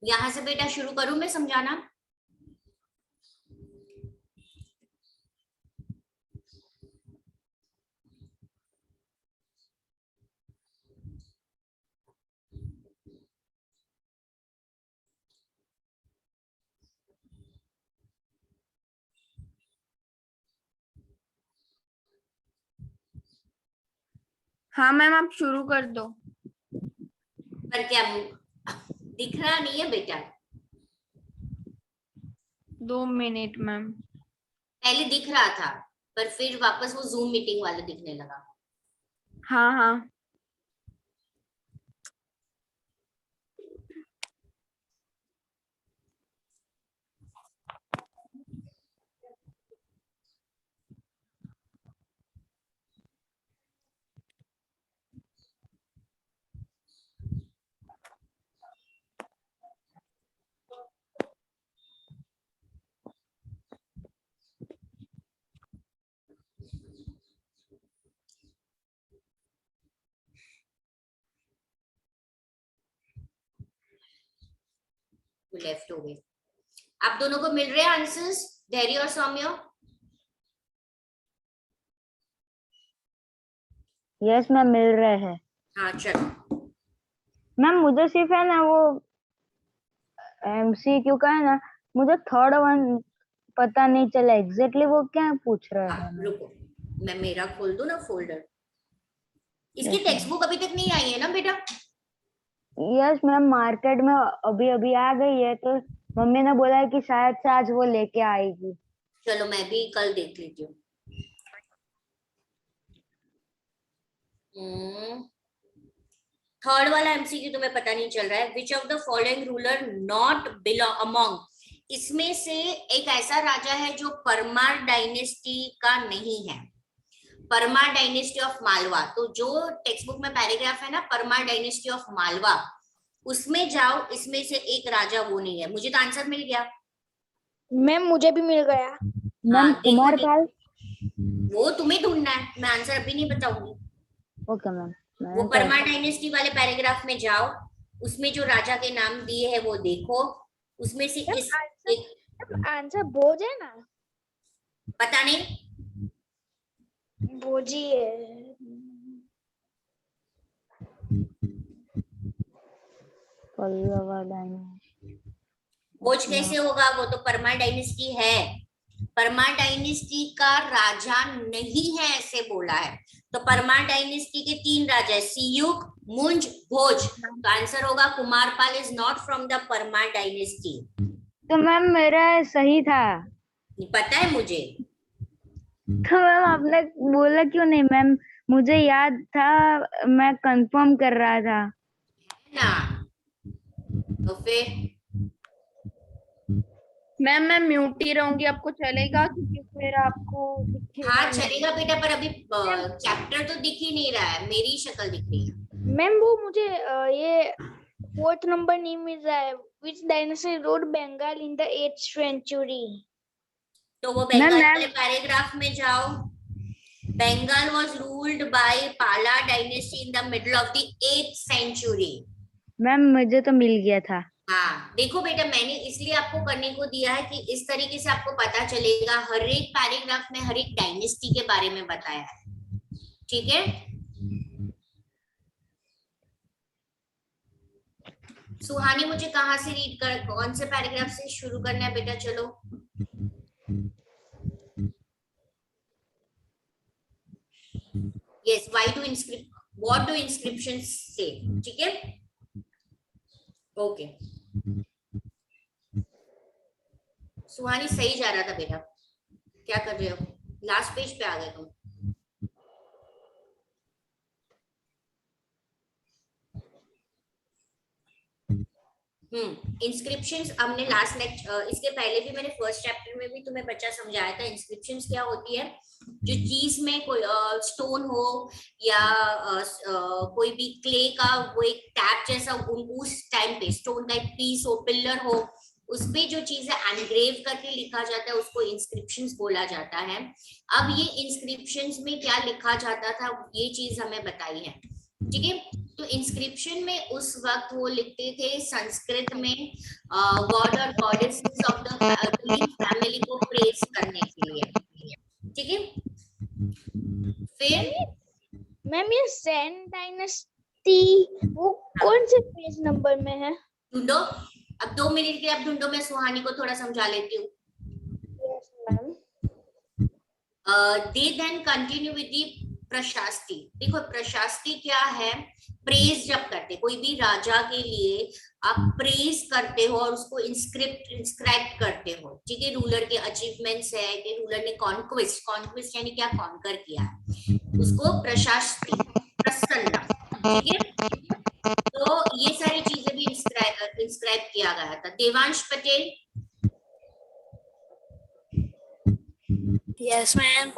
यहां से बेटा शुरू करूं मैं समझाना? हाँ मैम, आप शुरू कर दो। पर क्या दिख रहा नहीं है बेटा? 2 मिनट मैम। पहले दिख रहा था, पर फिर वापस वो जूम मीटिंग वाला दिखने लगा। हाँ हाँ। लेफ्ट हो गए। आप दोनों को मिल रहे हैं आंसर्स, धैर्य और सौम्य? यस मैम, मिल रहे हैं। हाँ चलो। मैम मुझे सिर्फ है ना वो एमसीक्यू का है ना, मुझे थर्ड वन पता नहीं चला एग्जैक्टली वो क्या पूछ रहे हाँ हैं। रुको, मैं मेरा खोल दूं ना फोल्डर। इसकी यस टेक्स्ट बुक अभी तक नहीं आई है ना बेटा? यस मैम, मार्केट में अभी अभी आ गई है, तो मम्मी ने बोला है कि शायद से आज वो लेके आएगी। चलो मैं भी कल देख लेती हूँ। थर्ड वाला एमसीक्यू तुम्हें पता नहीं चल रहा है। Which of the following ruler not belong among, इसमें से एक ऐसा राजा है जो परमार डायनेस्टी का नहीं है। परमार डायनेस्टी ऑफ मालवा, तो जो टेक्स्ट बुक में पैराग्राफ है ना परमार डायनेस्टी ऑफ मालवा, उसमें जाओ, इसमें से एक राजा वो नहीं है। मुझे तो आंसर मिल गया। मैम मुझे भी मिल गया। मैम हाँ देखो, कुमारपाल। वो तुम्हें ढूंढना है, मैं आंसर अभी नहीं बताऊंगी। Okay ma'am. वो मैंने तो परमार डायनेस्टी वाले पैराग्राफ में जाओ, उसमें जो राजा के नाम दिए हैं वो देखो, उसमें से इस एक आंसर भोज है ना? पता नहीं। भोजी है। पल्लवा डायनेस्टी। भोज कैसे होगा? वो तो परमार डायनेस्टी है। परमार डायनेस्टी का राजा नहीं है ऐसे बोला है। तो परमार डायनेस्टी के 3 राजा है, सियुक, मुंज, भोज। तो आंसर होगा Kumarpal is not from the Parmar dynasty. तो मैम मेरा सही था। पता है मुझे। तो मैम आपने बोला क्यों नहीं मैम? मुझे याद था, मैं कंफर्म कर रहा था ना तो फिर मैम मैं म्यूट ही रहूंगी, आपको चलेगा? क्योंकि फिर आपको दिखेगा हाँ नहीं। चलेगा बेटा, पर अभी चैप्टर तो दिख ही नहीं रहा है, मेरी शक्ल दिख रही है। मैम वो मुझे ये 4th नंबर नहीं मिल रहा है। Which dynasty ruled Bengal in the 8th century? तो वो मैम। बंगाल मैम वाले पैराग्राफ में जाओ। Bengal was ruled by Pala dynasty in the middle of the 8th century. Ma'am मुझे तो मिल गया था। हाँ देखो बेटा, मैंने इसलिए आपको करने को दिया है कि इस तरीके से आपको पता चलेगा। हर एक पैराग्राफ में हर एक डायनेस्टी के बारे में बताया है, ठीक है? सुहानी मुझे कहाँ से रीड कर, कौन से पैराग्राफ से शुरू करना है बेटा? चलो यस, व्हाट डू इंस्क्रिप्शंस से, ठीक है? ओके सुहानी सही जा रहा था बेटा, क्या कर रहे हो? लास्ट पेज पे आ गए तुम। इंस्क्रिप्शंस हमने लास्ट लेक्चर, इसके पहले भी मैंने फर्स्ट चैप्टर में भी तुम्हें बच्चा समझाया था। इंस्क्रिप्शंस क्या होती है, जो चीज में कोई स्टोन हो या कोई भी क्ले का वो एक टैप जैसा उस टाइम पे स्टोन का एक पीस हो, पिलर हो, उसपे जो चीजें एनग्रेव करके लिखा जाता है उसको इंस्क्रिप्शंस बोला जाता है। अब ये इंस्क्रिप्शंस में क्या लिखा जाता था ये चीज हमें बताई है, ठीक है। तो इंस्क्रिप्शन में उस वक्त वो लिखते थे संस्कृत में गॉड और गॉडेसेस ऑफ द फैमिली को प्रेज करने के लिए, ठीक है। फिर मैम ये सेन डायनेस्टी वो कौन से पेज नंबर में है? ढूंढो, अब 2 मिनट के आप ढूंढो, मैं सुहानी को थोड़ा समझा लेती हूँ। दे then continue with the prashasti. देखो प्रशास्ति क्या है, प्रेज जब करते, कोई भी राजा के लिए आप प्रेज करते हो और उसको इंस्क्राइब करते हो, ठीक है। रूलर के अचीवमेंट्स है कि रूलर ने कॉन्क्विस्ट यानी क्या कॉन्कर किया है, उसको प्रशास्ति, प्रसन्न, ठीक है। तो ये सारी चीजें भी इंस्क्राइब किया गया था। देवांश पटेल। Yes ma'am.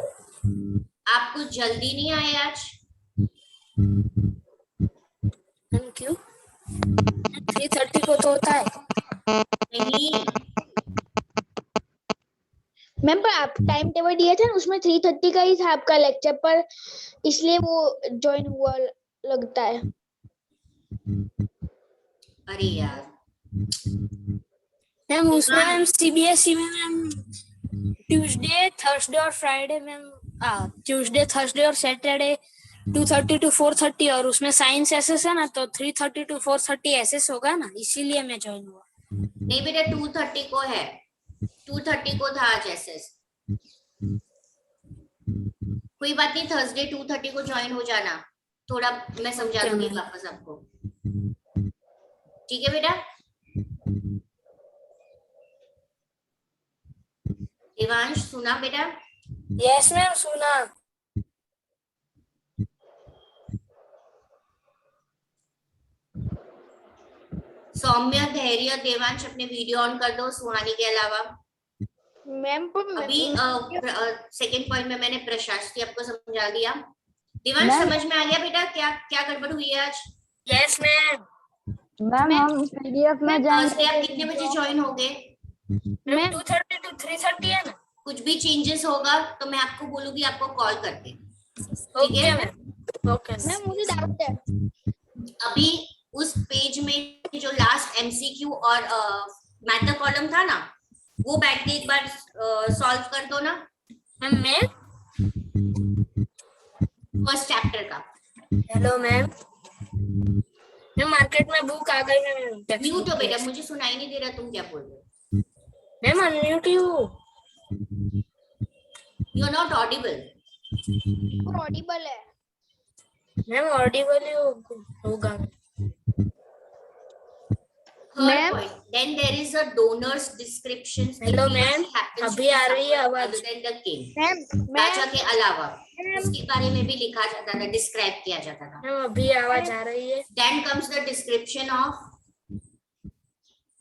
आपको जल्दी नहीं आए आज? क्यों? 3:30 को तो होता है। नहीं मैम पर आप टाइम टेबल दिया था ना, उसमें 3:30 का ही था आपका लेक्चर, पर इसलिए वो ज्वाइन हुआ लगता है। अरे यार मैम उसमें मैम सीबीएसई में मैम ट्यूसडे, थर्सडे और फ्राइडे मैम, ट्यूसडे, थर्सडे और सैटरडे 2:30 to 4:30, और उसमें साइंस एसएस है ना, तो 3:30 to 4:30 एसएस होगा ना, इसीलिए मैं ज्वाइन हुआ। नहीं बेटा 2:30 को है, 2:30 को था आज एसएस। कोई बात नहीं, थर्सडे 2:30 को ज्वाइन हो जाना, थोड़ा मैं समझा दूंगी वापस आपको, ठीक है बेटा। देवांश सुना बेटा? यस मैम सुना। सौम्य, धैर्य, देवांश अपने वीडियो ऑन कर दो सुहानी के अलावा। मैम पर अभी सेकंड पॉइंट में मैंने प्रशास्ति आपको समझा दिया। देवांश समझ में आ गया बेटा क्या क्या गड़बड़ हुई है आज? Yes ma'am. मैम हम पीडीएफ में थर्सडे आप कितने बजे ज्वाइन होगे? मैम 2:30 to 3:30 है ना। कुछ भी चेंजेस होगा तो मैं आपको बोलूंगी, आपको कॉल करके, ठीक ओके है। मैम। ओके मैम मुझे डाउट है, अभी उस पेज में जो लास्ट एमसीक्यू और मैटर कॉलम था ना, वो बैठ के एक बार सॉल्व कर दो ना मैम। मैं फर्स्ट चैप्टर का। Hello ma'am. मैं मार्केट में बुक आ गई मैम। म्यूट हो बेटा, मुझे सुनाई नहीं दे रहा तुम क्या बोल रहे हो। Ma'am unmute you. You are not audible. Audible है। मैम ऑडिबल होगा। Ma'am then there is a donor's descriptions. Hello ma'am, अभी आ रही है आवाज। मैम राजा के अलावा उसके बारे में भी लिखा जाता था, डिस्क्राइब किया जाता था। मैम अभी आवाज आ रही है। Then comes the description of,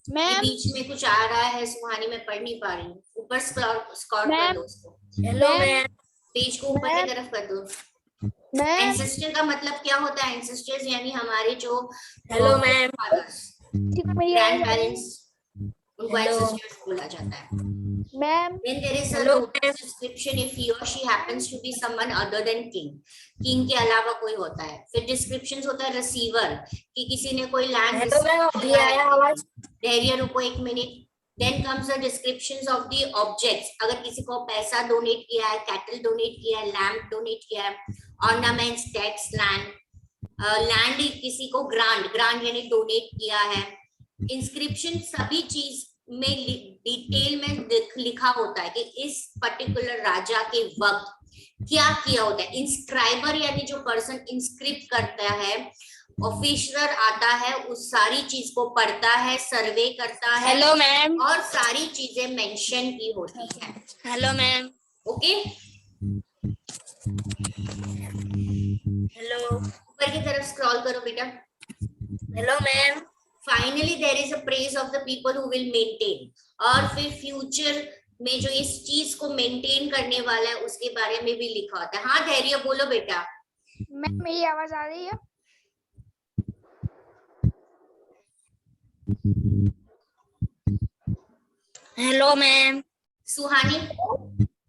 ma'am बीच में कुछ आ रहा है सुहानी, मैं पढ़ नहीं पा रही हूँ, ऊपर स्क्रॉल कर दो उसको, हेलो मैम। पेज को ऊपर की तरफ कर दो। मैम एंसेस्टर का मतलब क्या होता है? एंसेस्टर्स यानी हमारे जो hello ma'am. Fathers, grand parents, उनको एंसेस्टर्स बोला जाता है। Ma'am Then there is a Hello, description if he or she happens to be someone other than king. King के अलावा कोई होता है। फिर descriptions होता है receiver, कि किसी ने कोई land हेलो मैम अभी आया आवाज। धैर्य रुको 1 minute. Then comes the descriptions of the objects. अगर किसी को पैसा डोनेट किया है, कैटल डोनेट किया है, लैम्प डोनेट किया है, ऑर्नामेंट्स, टैक्स, लैंड, लैंड किसी को ग्रांट यानी डोनेट किया है। इंस्क्रिप्शन सभी चीज में डिटेल में लिखा होता है कि इस पर्टिकुलर राजा के वक्त क्या किया होता है। इंस्क्राइबर यानी जो पर्सन इंस्क्रिप्ट करता है, ऑफिसर आता है, उस सारी चीज को पढ़ता है, सर्वे करता है। Hello ma'am. और सारी चीजें मेंशन की होती है। Hello ma'am. Okay, hello. ऊपर की तरफ स्क्रॉल करो बेटा। Hello ma'am. Finally there is a praise of the people who will maintain, और फिर फ्यूचर में जो इस चीज को मेंटेन करने वाला है उसके बारे में भी लिखा होता है। हाँ धैर्य बोलो बेटा। मैम मेरी आवाज आ रही है? Hello ma'am. Suhani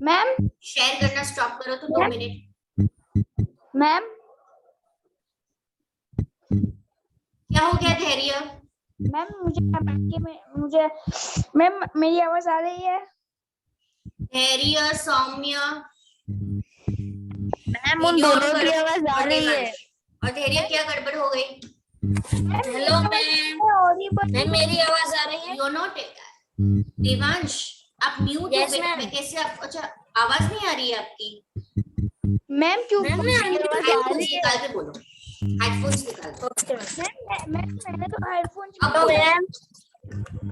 ma'am share करना स्टॉप करो तो 2 मिनट। मैम क्या हो गया धैर्य? मैम मुझे मैम मेरी आवाज आ रही है? धैर्य, सौम्य, मैम उन दोनों की आवाज आ और रही है। देवांश। और धैर्य क्या गड़बड़ हो गई? Hello ma'am. मैम मेरी आवाज आ रही है? यू नॉट देवांश, आप म्यूट हो Yes, बेटा। ma'am. मैं कैसे आप, अच्छा आवाज नहीं आ रही है आपकी? मैम क्यों? मैम मैं हेडफोन्स निकाल के बोलो, हेडफोन्स निकाल के। Okay ma'am. मैंने तो हेडफोन अब हेलो बोलो। मैम।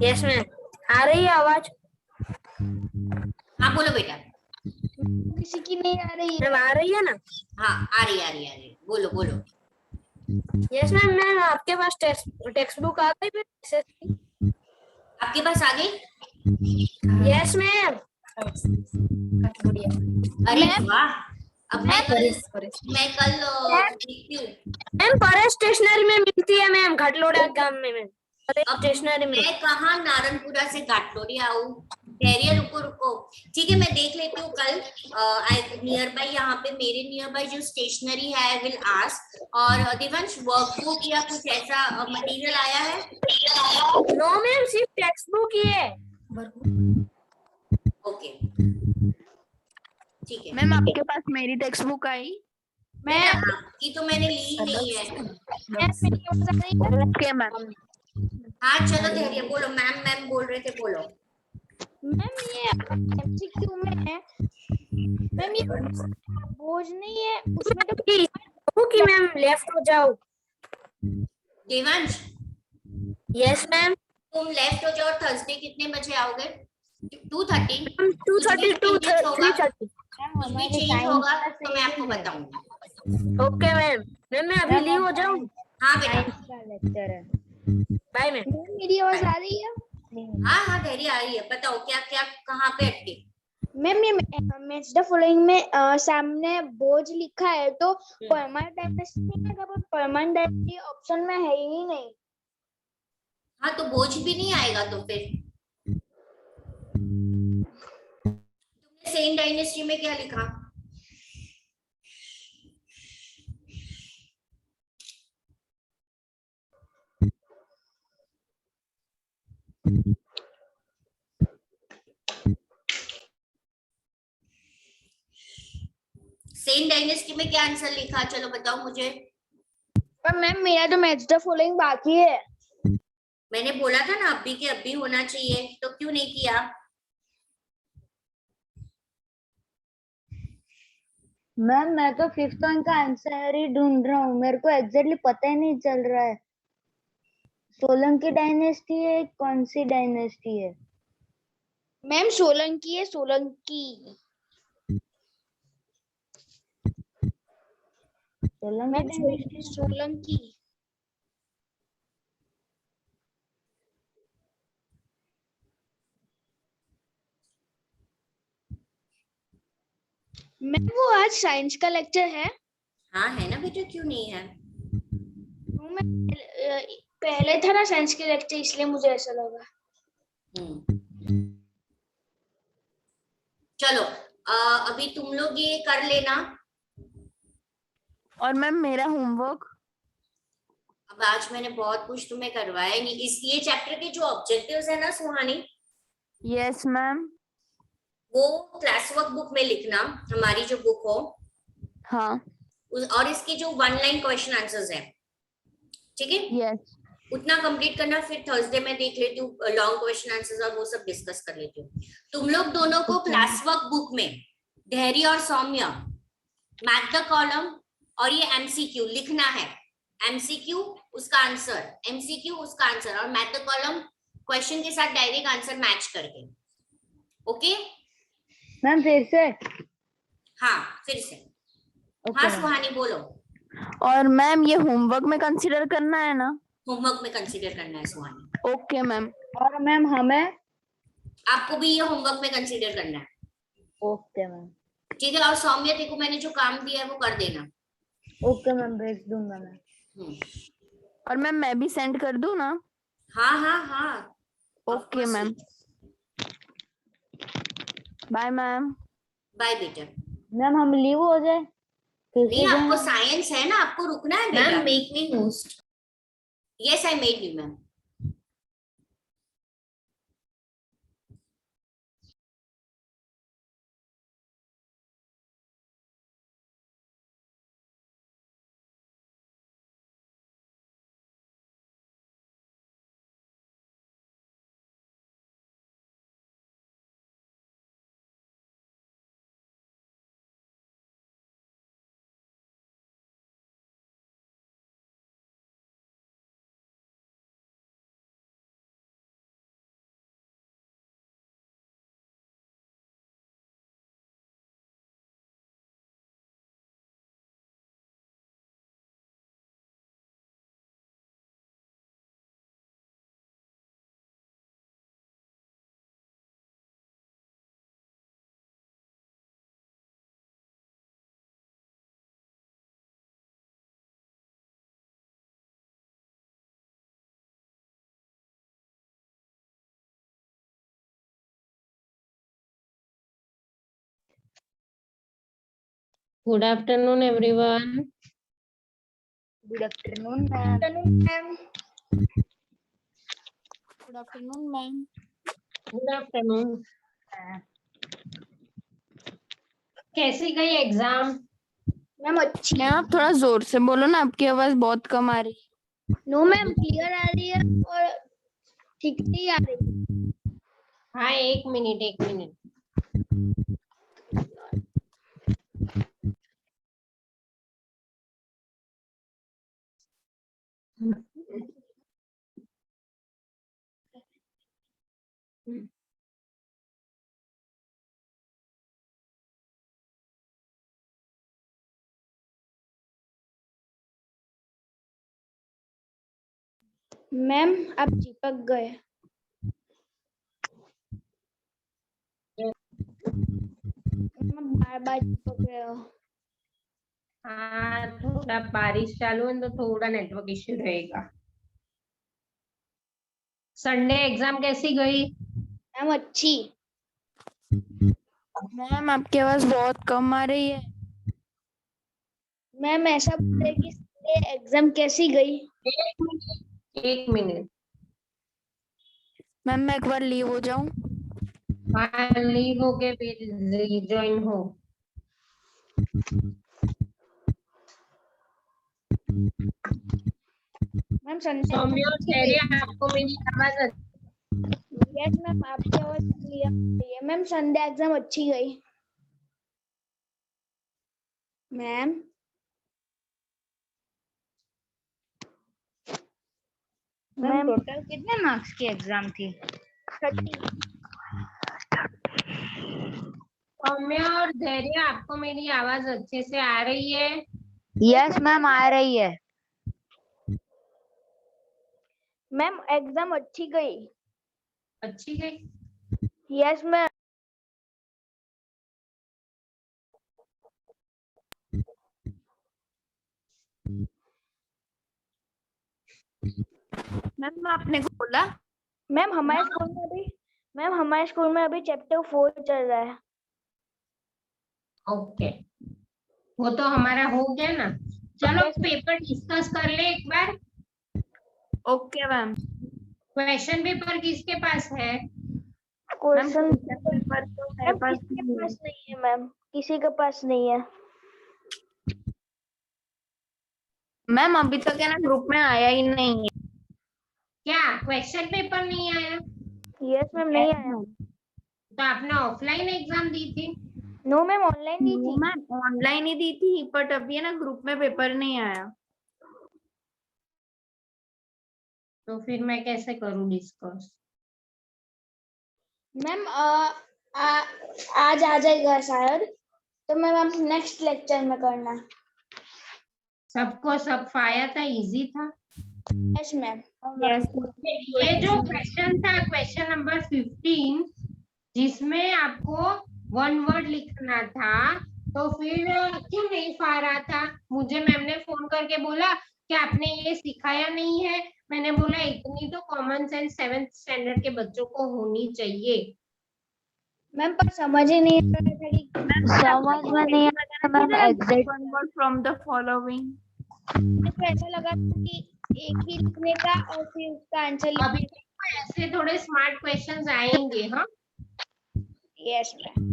यस मैम, आ रही है आवाज? हाँ बोलो बेटा। किसी की नहीं आ रही मैम है। आ रही है ना? हाँ आ रही आ रही बोलो बोलो। Yes ma'am. मैम आपके पास टेक्स्ट बुक आ गई फिर? आपके पास आ गई? Yes ma'am. अरे वाह, अब मैं कल देखती हूँ। मैम परेश स्टेशनरी में मिलती है मैम, घाटलोड़ा गांव में मैम। परेश अब स्टेशनरी में। मैं कहाँ नारायणपुरा से घाटलोड़ी आऊँ? धैर्य रुको रुको, ठीक है मैं देख लेती हूँ कल। नियर बाय, यहाँ पे मेरे नियर बाय जो स्टेशनरी है आई विल आस्क। और देवांश वर्कबुक या कुछ ऐसा मटेरियल आया है? नो मैम, सिर्फ टेक्स्ट बुक ही है। ओके ठीक है। मैम आपके पास मेरी टेक्स्ट बुक आई? मैं आपकी तो मैंने ली ही नहीं है। Okay ma'am. हाँ चलो धैर्य बोलो। मैम मैम बोल रहे थे, बोलो। मैम ये एमसीक्यू में है। मैम ये बोझ नहीं है उसमें तो कि मैम लेफ्ट हो जाओ। Devansh yes ma'am. तुम लेफ्ट हो जाओ। थर्सडे कितने बजे आओगे? 2:30? 2:30 to 3:30। कुछ भी चेंज होगा तो मैं आपको बताऊंगी। Okay ma'am. मैम मैं अभी लीव हो जाऊं? हाँ बेटा। साइंस का लेक्चर है। Bye ma'am. मेरी आवाज आ रही है? हाँ हाँ धैर्य आ रही है। बताओ क्या क्या कहाँ पे अटके? मैम ये मैच द फॉलोइंग में सामने बोझ लिखा है तो परमानेंट डायनेस्टी नहीं है, पर परमानेंट डायनेस्टी ऑप्शन में है ही नहीं। हाँ तो बोझ भी नहीं आएगा तो फिर तुमने सेन डायनेस्टी में क्या लिखा? सेन डायनेस्टी में क्या आंसर लिखा? चलो बताओ मुझे। पर मैम मेरा तो मैच द फॉलोइंग बाकी है। मैंने बोला था ना अभी के अभी होना चाहिए, तो क्यों नहीं किया? मैम मैं तो 5th वन का आंसर ही ढूंढ रहा हूँ, मेरे को एग्जैक्टली पता ही नहीं चल रहा है सोलंकी डायनेस्टी है कौन सी डायनेस्टी है। मैम सोलंकी है, सोलंकी। मैम सोलंकी। मैम वो आज साइंस का लेक्चर है? हाँ है ना बेटा, क्यों नहीं है? पहले था ना साइंस के लेक्चर, इसलिए मुझे ऐसा लगा। चलो अभी तुम लोग ये कर लेना। और मैम मेरा होमवर्क? अब आज मैंने बहुत कुछ तुम्हें करवाया नहीं। इस ये चैप्टर के जो ऑब्जेक्टिव्स है ना सुहानी, यस मैम। वो क्लास वर्क बुक में लिखना, हमारी जो बुक हो। हाँ। और इसके जो 1 लाइन क्वेश्चन आंसर्स है, ठीक है, यस। उतना कंप्लीट करना। फिर थर्सडे में देख लेती हूँ लॉन्ग क्वेश्चन आंसर्स और वो सब डिस्कस कर लेती हूँ। तुम लोग दोनों को क्लास वर्क बुक में धैर्य और सौम्य मैथ द कॉलम और ये एमसीक्यू लिखना है। एमसीक्यू उसका आंसर, एमसीक्यू उसका आंसर, और मैथ द कॉलम क्वेश्चन के साथ डायरेक्ट आंसर मैच करके। ओके मैम फिर से? हाँ फिर से। हाँ सुहानी बोलो। और मैम ये होमवर्क में कंसीडर करना है ना? होमवर्क में कंसीडर करना है सुहानी। Okay ma'am. और मैम हमें? आपको भी ये होमवर्क में कंसीडर करना है। Okay ma'am. ठीक है, और सौम्य तेरे को मैंने जो काम दिया है वो कर देना। ओके मैम, भेज दूंगा मैं। और मैम मैं भी सेंड कर दूं ना? हाँ हाँ हाँ। Okay ma'am. Bye ma'am. Bye बेटा। मैम हम लीव हो जाए? नहीं, आपको साइंस है ना, आपको रुकना है बेटा। Ma'am make me host. Yes I made you ma'am. Good afternoon everyone. Good afternoon ma'am. Good afternoon ma'am. Good afternoon. कैसी गई एग्जाम? मैम अच्छी। मैम आप थोड़ा जोर से बोलो ना, आपकी आवाज बहुत कम आ रही है। नो मैम, क्लियर आ रही है और ठीक ही आ रही है। हाँ, एक मिनट। मैम आप चिपक गए। मैम बार बार चिपक गए हो। हाँ, थोड़ा बारिश चालू है तो थोड़ा नेटवर्क इश्यू रहेगा। संडे एग्जाम कैसी गई? मैम अच्छी। मैम आपकी आवाज बहुत कम आ रही है। मैम ऐसा बोल रहे कि एग्जाम कैसी गई? एक मिनट। मैम मैं एक बार लीव हो जाऊं? हाँ, लीव हो के फिर ज्वाइन हो। मैम संडे सौम्य और धैर्य, आपको मेरी आवाज यस मैम, आपकी आवाज क्लियर आ रही है। मैम संडे एग्जाम अच्छी गई। मैम मैम टोटल कितने मार्क्स की एग्जाम थी? 30। सौम्य और धैर्य, आपको मेरी आवाज अच्छे से आ रही है? यस मैम, आ रही है। मैम एग्जाम अच्छी गई। अच्छी गई। Yes ma'am. मैम आपने को बोला? मैम हमारे स्कूल में अभी चैप्टर 4 चल रहा है। ओके, वो तो हमारा हो गया ना। चलो Yes, पेपर डिस्कस कर ले एक बार। Okay ma'am. क्वेश्चन पेपर किसके पास है? क्वेश्चन पेपर तो मेरे मैम पास किसी के नहीं है। पास नहीं है। मैम किसी के पास नहीं है। मैम अभी तक है ना ग्रुप में आया ही नहीं है। क्या क्वेश्चन पेपर नहीं आया? यस मैम, नहीं आया। तो आपने ऑफलाइन एग्जाम दी थी? नो मैम, ऑनलाइन दी थी। मैम ऑनलाइन ही दी थी, बट अभी है ना ग्रुप में पेपर नहीं आया। तो फिर मैं कैसे करूं डिस्कस? मैम आज आ जाएगा शायद, तो मैम आप नेक्स्ट लेक्चर में करना। सबको सब आया था, इजी था। Yes ma'am. यस ये जो क्वेश्चन था क्वेश्चन नंबर 15 जिसमें आपको वन वर्ड लिखना था, तो फिर क्यों नहीं पा रहा था? मुझे मैम ने फोन करके बोला कि आपने ये सिखाया नहीं है। मैंने बोला इतनी तो कॉमन सेंस 7th स्टैंडर्ड के बच्चों को होनी चाहिए। मैम पर समझ ही नहीं आ रहा था कि समझ में नहीं आया ma'am exact one word from the following. मेरे को ऐसा लगा था कि एक ही लिखने का और फिर उसका आंसर अभी लिखने देखो ऐसे थोड़े स्मार्ट क्वेश्चंस आएंगे। हाँ, का। Yes ma'am.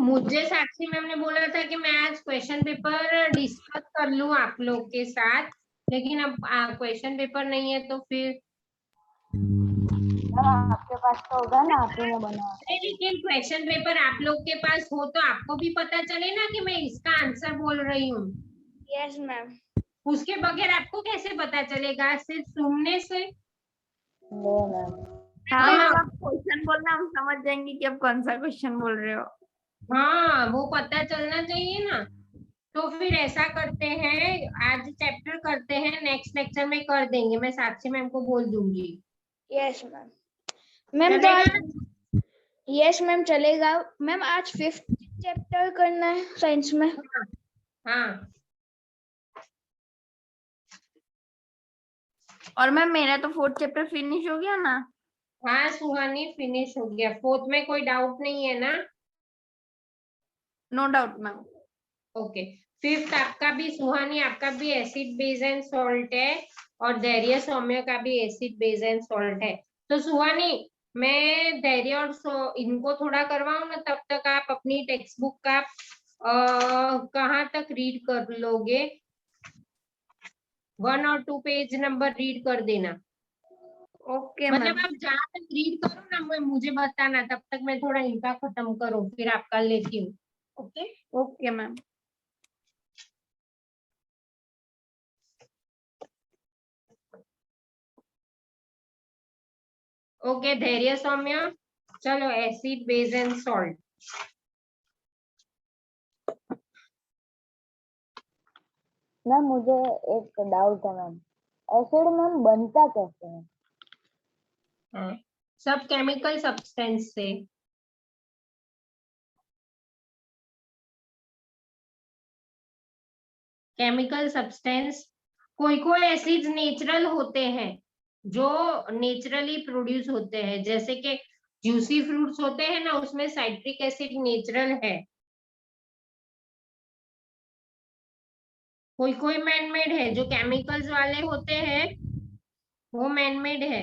मुझे साक्षी मैम ने बोला था कि मैं आज क्वेश्चन पेपर डिस्कस कर लूं आप लोग के साथ, लेकिन अब क्वेश्चन पेपर नहीं है तो फिर आपके पास तो होगा ना, आप ही ने बनाया। अरे लेकिन क्वेश्चन पेपर आप लोग के पास हो तो आपको भी पता चले ना कि मैं इसका आंसर बोल रही हूँ। Yes ma'am. उसके बगैर आपको कैसे पता चलेगा? सिर्फ सुनने से? No ma'am. हाँ हाँ, मैम, आप क्वेश्चन बोलना, हम समझ जाएंगे कि आप कौन सा क्वेश्चन बोल रहे हो। हाँ, वो पता चलना चाहिए ना। तो फिर ऐसा करते हैं, आज चैप्टर करते हैं, नेक्स्ट लेक्चर में कर देंगे। मैं साक्षी मैम को बोल दूंगी। Yes ma'am. मैम तो चलेगा? आज यस मैम चलेगा। मैम आज 5th चैप्टर करना है साइंस में। हाँ, और मैम मेरा तो 4th चैप्टर फिनिश हो गया ना। हाँ सुहानी फिनिश हो गया। 4th में कोई डाउट नहीं है ना? No doubt ma'am. Okay. 5th आपका भी सुहानी, आपका भी एसिड बेस एंड सॉल्ट है, और धैर्य सौम्य का भी एसिड बेस एंड सॉल्ट है। तो सुहानी, मैं धैर्य और इनको थोड़ा करवाऊं ना, तब तक आप अपनी टेक्स्ट बुक का कहाँ तक रीड कर लोगे? 1 और 2 पेज नंबर रीड कर देना। ओके मतलब मैम। आप जहाँ तक रीड करो ना, मुझे बताना, तब तक मैं थोड़ा इनका खत्म करूँ, फिर आप कर लेती हूँ। ओके। Okay ma'am. ओके धैर्य सौम्य, चलो acid base and salt. Ma'am मुझे एक डाउट है मैम, एसिड मैम बनता कैसे है? सब केमिकल सब्सटेंस से। केमिकल सब्सटेंस, कोई कोई एसिड्स नेचुरल होते हैं जो नेचुरली प्रोड्यूस होते हैं, जैसे कि जूसी फ्रूट्स होते हैं ना, उसमें साइट्रिक एसिड नेचुरल है। कोई कोई मैनमेड है, जो केमिकल्स वाले होते हैं वो मैनमेड है।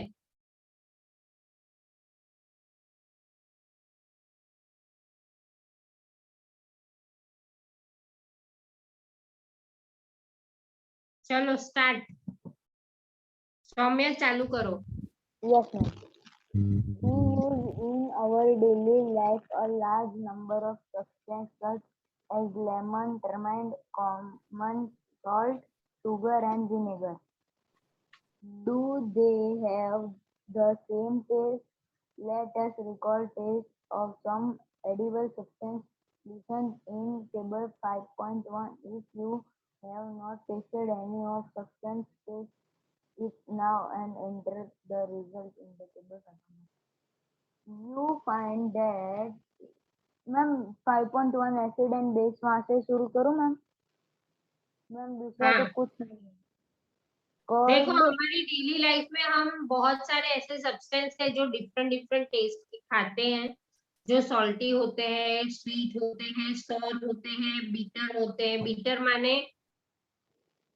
चलो स्टार्ट, सौम्य चालू करो। Yes ma'am. We use in our daily life a large number of substances such as lemon, turmeric, common salt, sugar and vinegar. Do they have the same taste? Let us recall taste of some edible substance listed in table 5.1. If you have not tasted any of substance, taste it now and enter the result in the table 5.1. You find that ma'am 5.1 acid and base वहां से शुरू करूं मैम? मैम दूसरा तो हाँ, कुछ नहीं है। देखो कर्ड हमारी डेली लाइफ में हम बहुत सारे ऐसे सब्सटेंस है जो डिफरेंट डिफरेंट टेस्ट के खाते हैं, जो सॉल्टी होते हैं, स्वीट होते हैं, सॉर होते हैं, बीटर होते हैं। बीटर माने,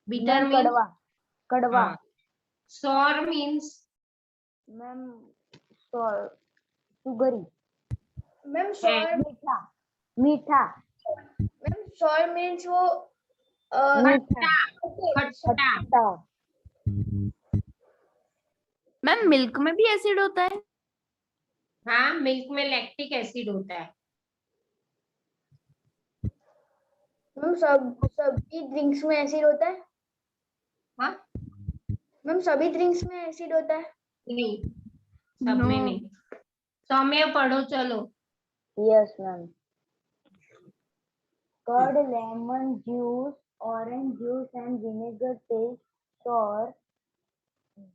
बीटर मैम मीन्स, कड़वा कड़वा हाँ, sorry means ma'am Sugri ma'am है, सॉर मीठा मीठा मैम सॉर मीन्स वो मीठा खट्टा, खट्टा। खट्टा मैम मिल्क में भी एसिड होता है? हाँ, मिल्क में लैक्टिक एसिड होता है। मैम सभी ड्रिंक्स में एसिड होता है? हाँ, मैम सभी ड्रिंक्स में एसिड होता है? नहीं, सब नो। में नहीं। सौम्य पढ़ो चलो। Yes ma'am. Curd lemon juice orange juice and vinegar taste sour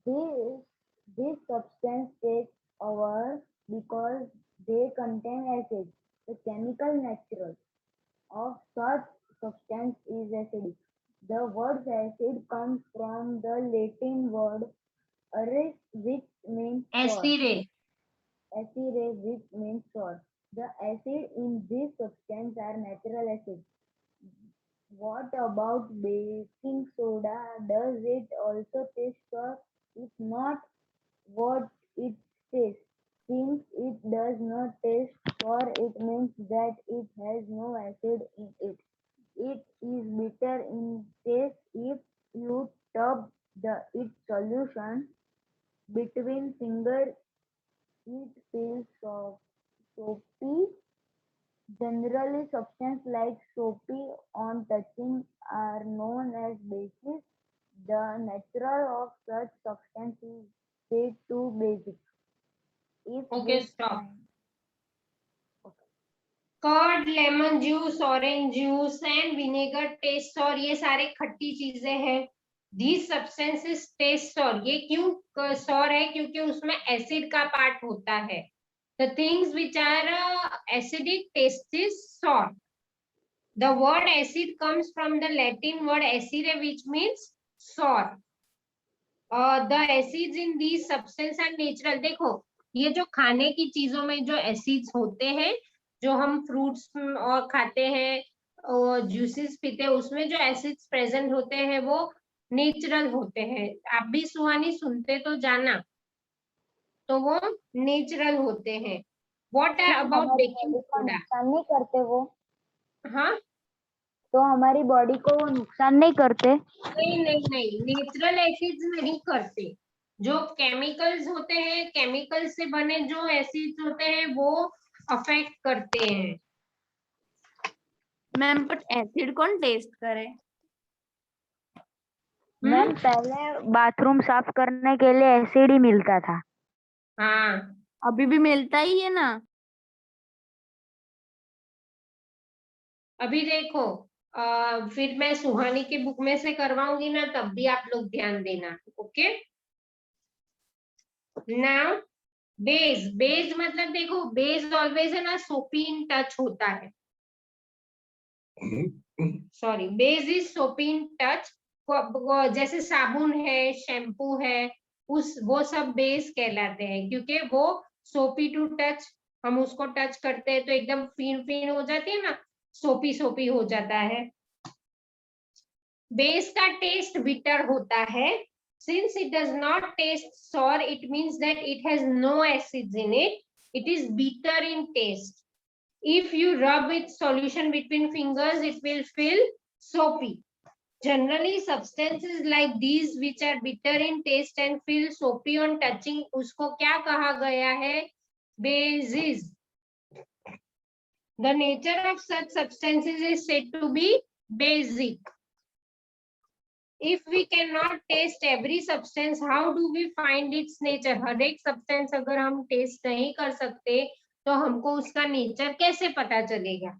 This substance takes over because they contain acid. The chemical nature of such substance is acidic. The word acid comes from the Latin word aris, which means sour. Acid. Acid, which means sour. The acid in this substance are natural acids. What about baking soda? Does it also taste sour? If not, what it tastes? Since it does not taste sour, it means that it has no acid in it. It is bitter in taste. If you tub its solution between fingers, it feels soapy. Generally, substances like soapy on touching are known as bases. The nature of such substance is said to basic. If Okay, we stop. find curd, lemon juice, orange juice and vinegar taste और ये सारे खट्टी चीजें हैं. These substances taste sour. ये क्यों sour है? क्योंकि उसमें एसिड का पार्ट होता है. The things which are acidic taste is sour. The word acid comes from the Latin word acere, which means sour. The acids in these substances are natural. देखो ये जो खाने की चीजों में जो एसिड्स होते हैं, जो हम फ्रूट्स और खाते हैं और जूसेस पीते हैं, उसमें जो एसिड्स प्रेजेंट होते हैं वो नेचुरल होते हैं. आप भी सुहानी सुनते तो जाना, तो वो नेचुरल होते हैं. व्हाट अबाउट हमारी बेकिंग बॉडी को सोडा? नुकसान नहीं करते वो, हाँ, तो हमारी बॉडी को वो नुकसान नहीं करते. नहीं, नेचुरल एसिड्स नहीं करते. जो केमिकल्स होते हैं, केमिकल से बने जो एसिड्स होते हैं वो अफेक्ट करते हैं. मैम बट एसिड कौन टेस्ट करे? मैम पहले बाथरूम साफ करने के लिए एसिड ही मिलता था. हाँ, अभी भी मिलता ही है ना. अभी देखो फिर मैं सुहानी की बुक में से करवाऊंगी ना, तब भी आप लोग ध्यान देना. ओके. नाउ बेस मतलब देखो, बेस ऑलवेज है ना सोपी इन टच होता है. सॉरी, बेस इज सोपी इन टच. जैसे साबुन है, शैम्पू है, वो सब बेस कहलाते हैं, क्योंकि वो सोपी टू टच. हम उसको टच करते हैं तो एकदम फीन फीन हो जाती है ना, सोपी सोपी हो जाता है. बेस का टेस्ट बिटर होता है. Since it does not taste sour, it means that it has no acids in it. It is bitter in taste. If you rub with solution between fingers, it will feel soapy. Generally, substances like these which are bitter in taste and feel soapy on touching, उसको क्या कहा गया है? Bases. The nature of such substances is said to be basic. If we cannot taste every substance, how do we find its nature? हर एक substance अगर हम taste नहीं कर सकते, तो हमको उसका nature कैसे पता चलेगा?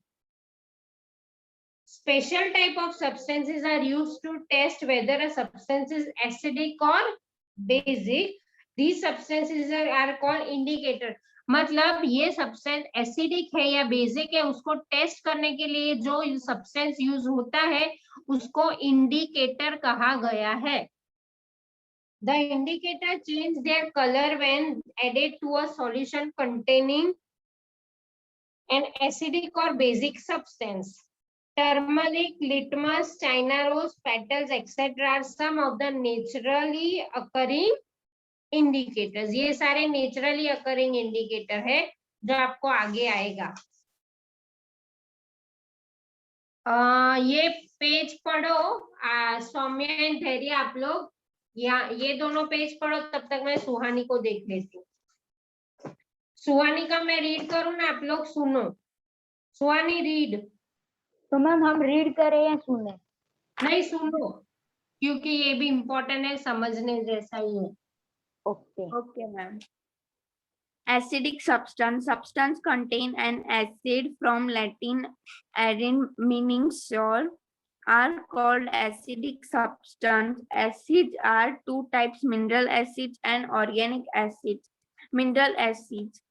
Special type of substances are used to test whether a substance is acidic or basic. These substances are called indicator. मतलब ये सब्सटेंस एसिडिक है या बेसिक है, उसको टेस्ट करने के लिए जो सब्सटेंस यूज होता है उसको इंडिकेटर कहा गया है. The indicator change their color when added to a solution containing an acidic or basic substance. Turmeric, litmus, china rose petals, etc. are some of the naturally occurring indicators. ये सारे naturally occurring indicator है जो आपको आगे आएगा. ये पेज पढ़ो सौम्या एंड धैर्य, आप लोग ये दोनों पेज पढ़ो, तब तक मैं सुहानी को देख लेती हूँ. सुहानी का मैं रीड करूँ ना, आप लोग सुनो. सुहानी रीड. तो मैम हम रीड करें या सुने? नहीं, सुनो, क्योंकि ये भी इम्पोर्टेंट है, समझने जैसा ही है. Okay. Okay, ma'am. Acidic substance contain an acid from Latin arin meaning sour. are called acidic substance. Acids are two types: mineral acids and organic acids. Mineral acids: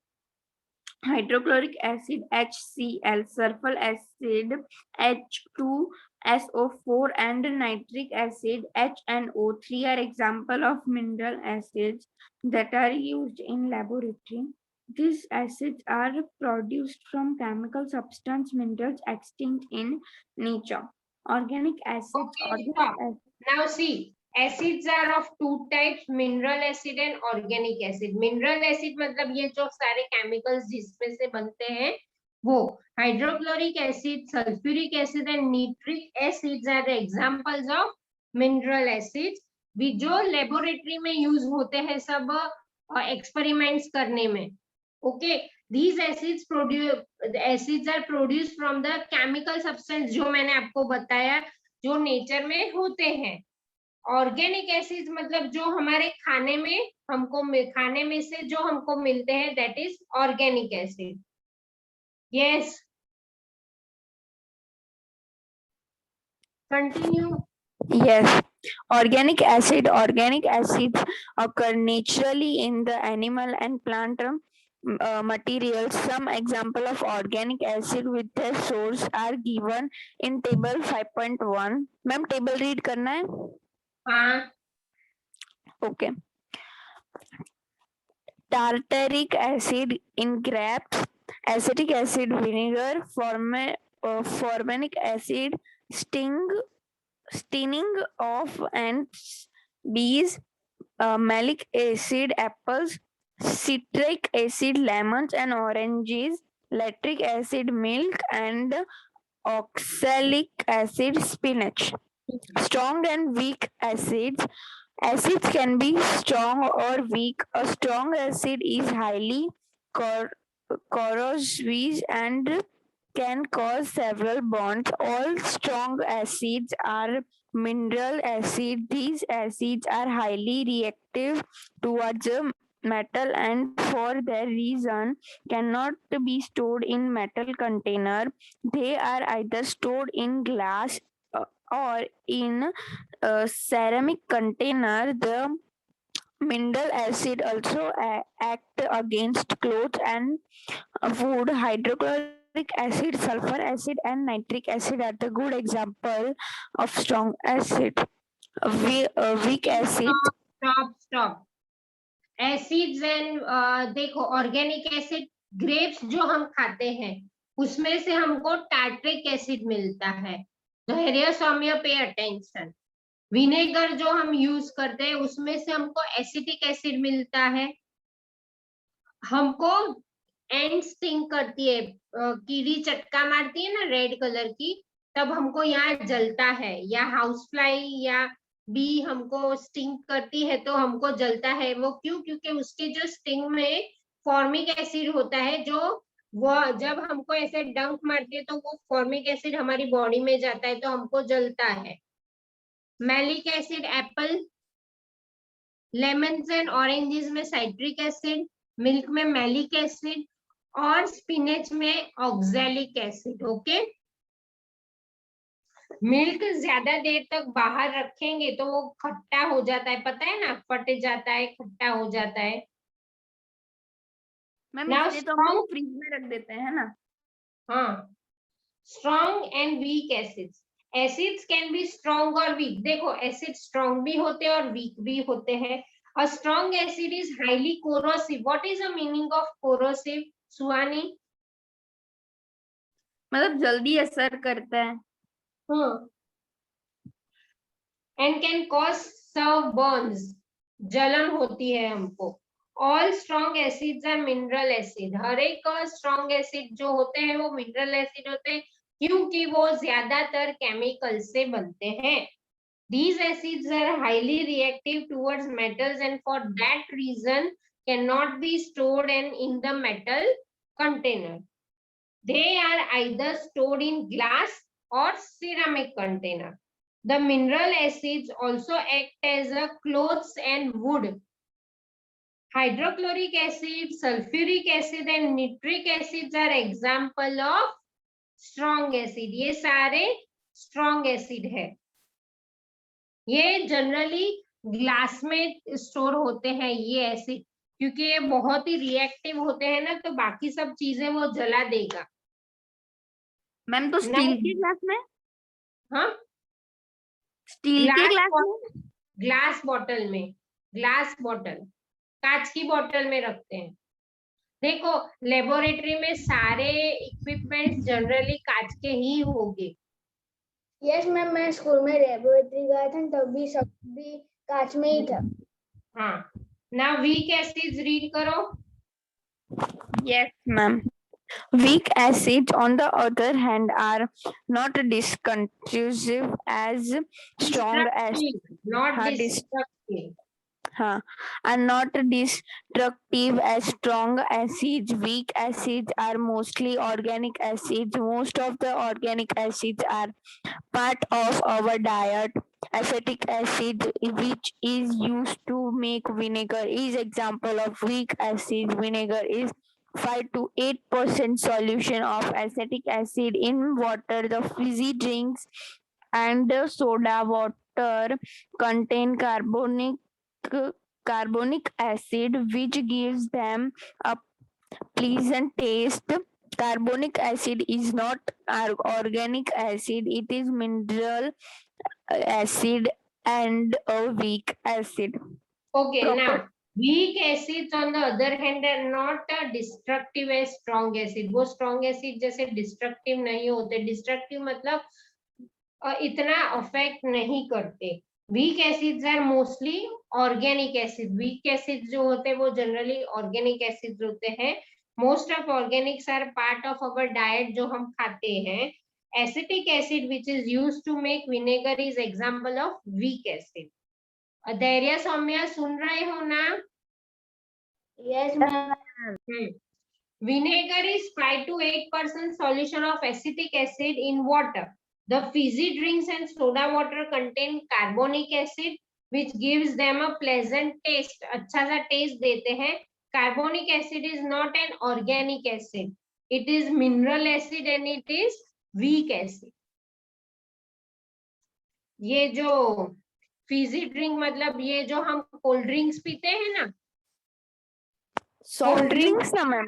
hydrochloric acid HCl, sulfur acid H2SO4, and nitric acid HNO3 are example of mineral acids that are used in laboratory. These acids are produced from chemical substance minerals extinct in nature. Organic acids. Okay, stop. Now see, acids are of two types, mineral acid and organic acid. Mineral acid मतलब ये जो सारे chemicals जिसमें से बनते हैं वो. Hydrochloric acid, sulfuric acid and nitric acids are the examples of mineral acids. भी जो laboratory में use होते हैं सब experiments करने में. Okay, these acids are produced from the chemical substance जो मैंने आपको बताया जो नेचर में होते हैं. ऑर्गेनिक एसिड्स मतलब जो हमारे खाने में से जो हमको मिलते हैं, that is organic acid. Yes, continue. Yes, organic acids occur naturally in the animal and plant materials. Some example of organic acid with their source are given in table 5.1. Ma'am, table read करना है? हाँ. Okay. Tartaric acid in grapes, acetic acid vinegar, formic acid stinging of ants, bees, malic acid apples, citric acid lemons and oranges, lactic acid milk, and oxalic acid spinach. Strong and weak acids. Acids can be strong or weak. A strong acid is highly corrosive and can cause several bonds. All strong acids are mineral acids. These acids are highly reactive towards a metal and for their reason cannot be stored in metal container. They are either stored in glass or in a ceramic container. The mineral acid also act against clothes and wood. Hydrochloric acid, sulfur acid, and nitric acid are the good example of strong acid. Weak acid. Stop. Acids and देखो, ऑर्गेनिक एसिड ग्रेप्स जो हम खाते हैं उसमें से हमको टार्ट्रिक एसिड मिलता है. तो here Saumya pay attention. Vinegar जो हम यूज करते हैं उसमें से हमको एसिटिक एसिड मिलता है. हमको एंड स्टिंग करती है, कीड़ी चटका मारती है ना रेड कलर की, तब हमको यहाँ जलता है. या हाउस फ्लाई या बी हमको स्टिंग करती है तो हमको जलता है. वो क्यों? क्योंकि उसके जो स्टिंग में फॉर्मिक एसिड होता है, जो वो जब हमको ऐसे डंक मारती है तो वो फॉर्मिक एसिड हमारी बॉडी में जाता है तो हमको जलता है. Malic acid Apple, lemons and oranges में साइट्रिक एसिड, मिल्क में मैलिक एसिड और स्पिनच में ऑक्सैलिक एसिड. ओके, मिल्क ज्यादा देर तक बाहर रखेंगे तो वो खट्टा हो जाता है, पता है ना, फट जाता है, खट्टा हो जाता है. मैम इसलिए तो हम फ्रिज में रख देते हैं ना. हाँ. Strong and weak acids. Acids can be strong और वीक. देखो, एसिड स्ट्रॉन्ग भी होते हैं और वीक भी होते हैं. A strong acid is highly corrosive. What is the meaning of corrosive, सुहानी? मतलब जल्दी असर करता है. And can cause some burns. जलन होती है हमको. All strong acids are mineral acid. हर एक strong acid जो होते हैं वो mineral acid होते हैं क्योंकि वो ज्यादातर केमिकल से बनते हैं. These acids are highly reactive towards metals and for that reason cannot be stored in the metal container. They are either stored in glass or ceramic container. The mineral acids also act as a clothes and wood. Hydrochloric acid, sulfuric acid and nitric acids are example of strong acid. ये सारे स्ट्रॉन्ग एसिड है। ये जनरली ग्लास में स्टोर होते हैं ये एसिड, क्योंकि ये बहुत ही रिएक्टिव होते हैं ना, तो बाकी सब चीजें वो जला देगा। मैम तो स्टील के ग्लास में, हाँ, स्टील के ग्लास में, ग्लास बॉटल में, ग्लास बॉटल, कांच की बॉटल में रखते हैं। देखो लेबोरेटरी में सारे इक्विपमेंट्स जनरली कांच के ही होंगे। यस मैम, मैं स्कूल में लेबोरेटरी गया था तब भी सब भी कांच में ही था। हाँ, ना वीक एसिड्स रीड करो। yes ma'am. Weak acids, on the other hand, are not destructive as strong as Not हाँ, destructive. are not destructive as strong acids. Weak acids are mostly organic acids. Most of the organic acids are part of our diet. Acetic acid, which is used to make vinegar, is example of weak acid. Vinegar is 5 to 8% solution of acetic acid in water. The fizzy drinks and the soda water contain carbonic acid, which gives them a pleasant taste. Carbonic acid is not organic acid, it is mineral acid and a weak acid. Okay, Proper- now weak acids on the other hand are not destructive as strong acid. वो strong acid जैसे destructive नहीं होते। destructive मतलब इतना अफेक्ट नहीं करते। Weak acids are mostly organic acid. Weak acid जो होते हैं वो जनरली ऑर्गेनिक एसिड होते हैं। Most of organics are part of our diet जो हम खाते हैं। Acetic acid which is used to make vinegar is example of weak acid. Dhairya Saumya सुन रहे हो ना? Yes ma'am. Vinegar is 5 to 8% solution of acetic acid in water. The fizzy drinks and soda water contain carbonic acid, which gives them a pleasant taste. अच्छा सा taste देते हैं। Carbonic acid is not an organic acid. It is mineral acid and it is weak acid. ये जो fizzy drink मतलब ये जो हम कोल्ड ड्रिंक्स पीते हैं ना, Soft drinks ना मैम?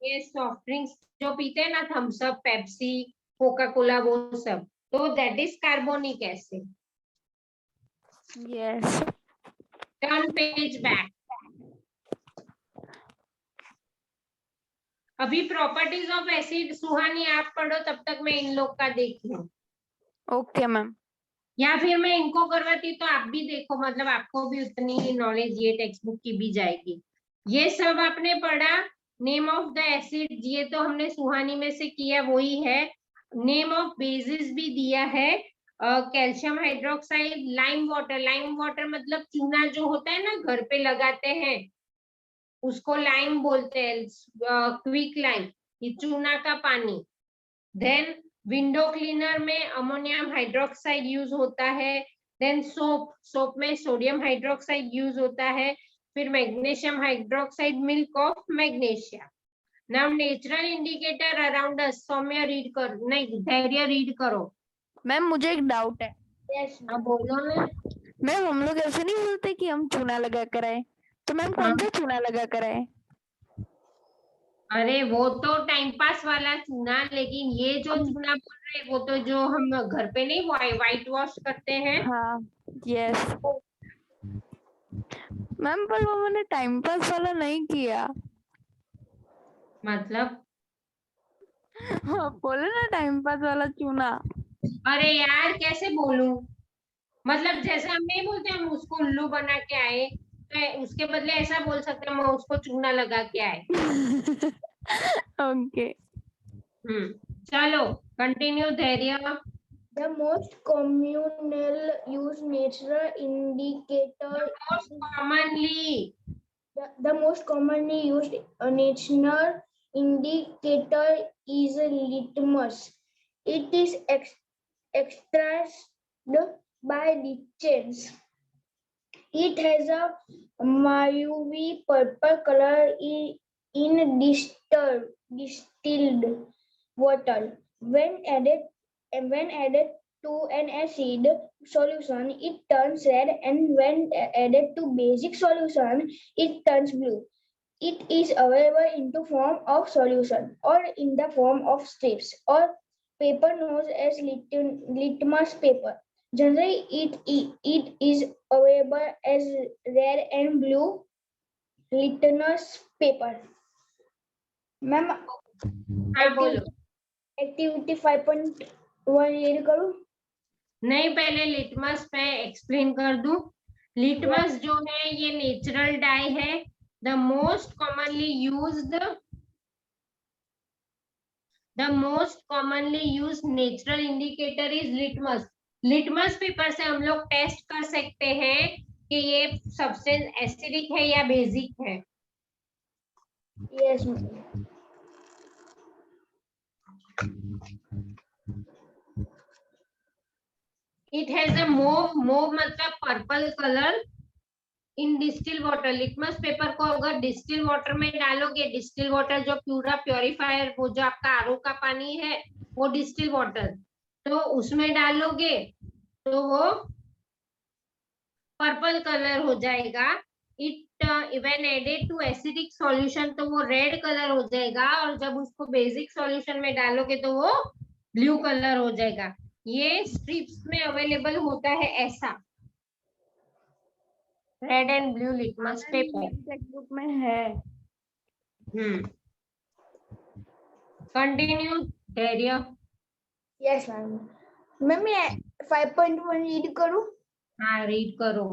ये सॉफ्ट ड्रिंक्स जो पीते हैं ना, Thums Up, Pepsi, Coca Cola, वो सब, तो that is carbonic acid. Yes. Turn page back. अभी प्रॉपर्टीज ऑफ एसिड सुहानी आप पढ़ो, तब तक मैं इन लोग का देख लूं। Okay ma'am. या फिर मैं इनको करवाती तो आप भी देखो, मतलब आपको भी उतनी ही नॉलेज ये टेक्स्ट बुक की भी जाएगी। ये सब आपने पढ़ा। नेम ऑफ द एसिड ये तो हमने सुहानी में से किया, वही है। नेम ऑफ बेसिस भी दिया है। Calcium hydroxide, lime water. Lime water मतलब चूना जो होता है ना घर पे लगाते हैं, उसको लाइम बोलते हैं। क्विक लाइम, ये चूना का पानी। देन विंडो क्लीनर में अमोनियम हाइड्रोक्साइड यूज होता है। देन सोप, सोप में सोडियम हाइड्रोक्साइड यूज होता है। फिर magnesium hydroxide, milk of magnesia. Now natural indicator around us. Saumya read कर, नहीं धैर्य रीड करो। मैम मुझे एक डाउट है। यस अब बोलो ना। मैम हम लोग ऐसे नहीं बोलते कि हम चूना लगा कर आए, तो मैम कौन सा चूना लगा कर आए? अरे वो तो टाइम पास वाला चूना, लेकिन ये जो चूना बोल रहे हैं वो तो जो हम घर पे नहीं व्हाइट वॉश करते हैं। हाँ यस मैम, पर वो मैंने टाइम पास वाला नहीं किया। मतलब हाँ, बोले ना टाइम पास वाला चूना। अरे यार कैसे बोलूं, मतलब जैसे हम नहीं बोलते हम उसको उल्लू बना के आए, तो उसके बदले ऐसा बोल सकते हैं हम उसको चूना लगा के आए। ओके चलो कंटिन्यू धैर्य। The most commonly used natural indicator commonly the most commonly used natural indicator is litmus. It is extracted by lichens. It has a mauve purple color in distilled water. When added to an acid solution, it turns red, and when added to basic solution, it turns blue. It is available in the form of solution or in the form of strips or paper known as litmus paper. Generally, it is available as red and blue litmus paper. Ma'am हाँ बोलो। एक्टिविटी 5.1 रीड करूं? नहीं, पहले लिटमस मैं एक्सप्लेन कर दूं। लिटमस जो है ये नेचुरल डाई है। The most commonly used natural indicator is litmus. Litmus paper से हम लोग टेस्ट कर सकते हैं कि ये सब्सटेंस एसिडिक है या बेसिक है। Yes it has a mauve मतलब purple colour in distil water. Litmus paper को अगर डिस्टिल वाटर में डालोगे, डिस्टिल वाटर जो पूरा प्योरीफायर, वो जो आपका आरओ का पानी है वो डिस्टिल वाटर, तो उसमें डालोगे तो वो पर्पल कलर हो जाएगा। It when added to acidic solution तो वो रेड कलर हो जाएगा, और जब उसको बेसिक सॉल्यूशन में डालोगे तो वो ब्लू कलर हो जाएगा। ये स्ट्रिप्स में अवेलेबल होता है ऐसा, red and blue litmus paper. Text book में है। कंटिन्यू धैर्य। Yes ma'am. मैं 5.1 रीड करूं? हाँ रीड करो।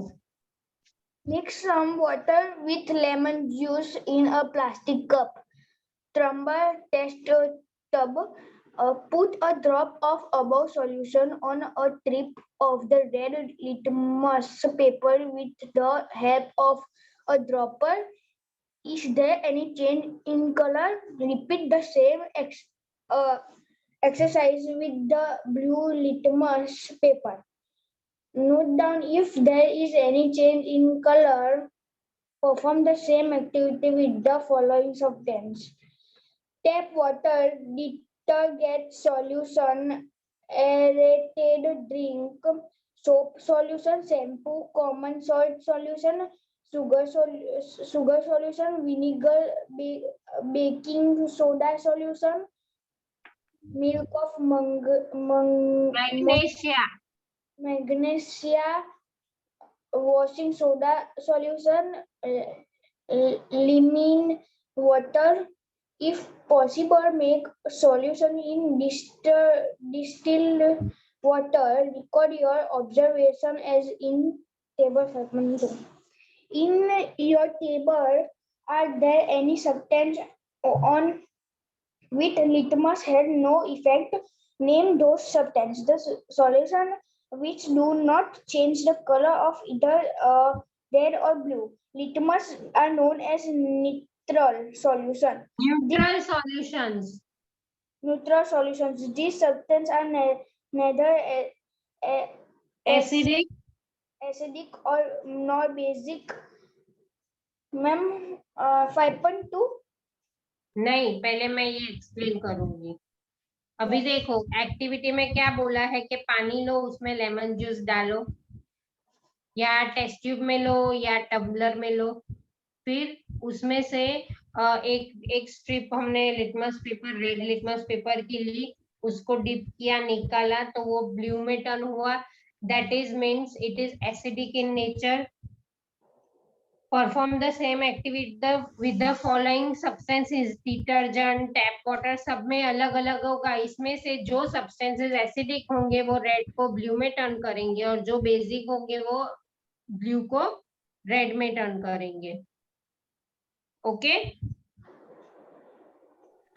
Mix some water with lemon juice in a plastic cup. Tremble test tub. Put a drop of above solution on a strip of the red litmus paper with the help of a dropper. Is there any change in color? Repeat the same exercise with the blue litmus paper. Note down if there is any change in color. Perform the same activity with the following substance. Tap water, detergent solution, aerated drink, soap solution, shampoo, common salt solution, sugar solution, vinegar, baking soda solution, milk of magnesia, washing soda solution, lemon water. If possible, make solution in distilled water. Record your observation as in table 5.2. In your table, are there any substance on which litmus had no effect? Name those substances. The solution which do not change the color of either red or blue litmus are known as neutral solution. Neutral solutions. These substances are neither acidic or nor basic. Ma'am, 5.2. नहीं, पहले मैं ये एक्सप्लेन करूंगी। अभी देखो एक्टिविटी में क्या बोला है कि पानी लो, उसमें लेमन जूस डालो, या टेस्ट ट्यूब में लो या टम्बलर में लो। फिर उसमें से एक स्ट्रिप हमने litmus paper, red litmus paper की ली, उसको डिप किया, निकाला तो वो ब्लू में टर्न हुआ। That is means it is acidic in nature. Perform the same activity with the following substances. Detergent, tap water, सब में अलग अलग होगा। इसमें से जो सब्सटेंसेस एसिडिक होंगे वो रेड को ब्लू में टर्न करेंगे, और जो बेसिक होंगे वो ब्लू को रेड में टर्न करेंगे। ओके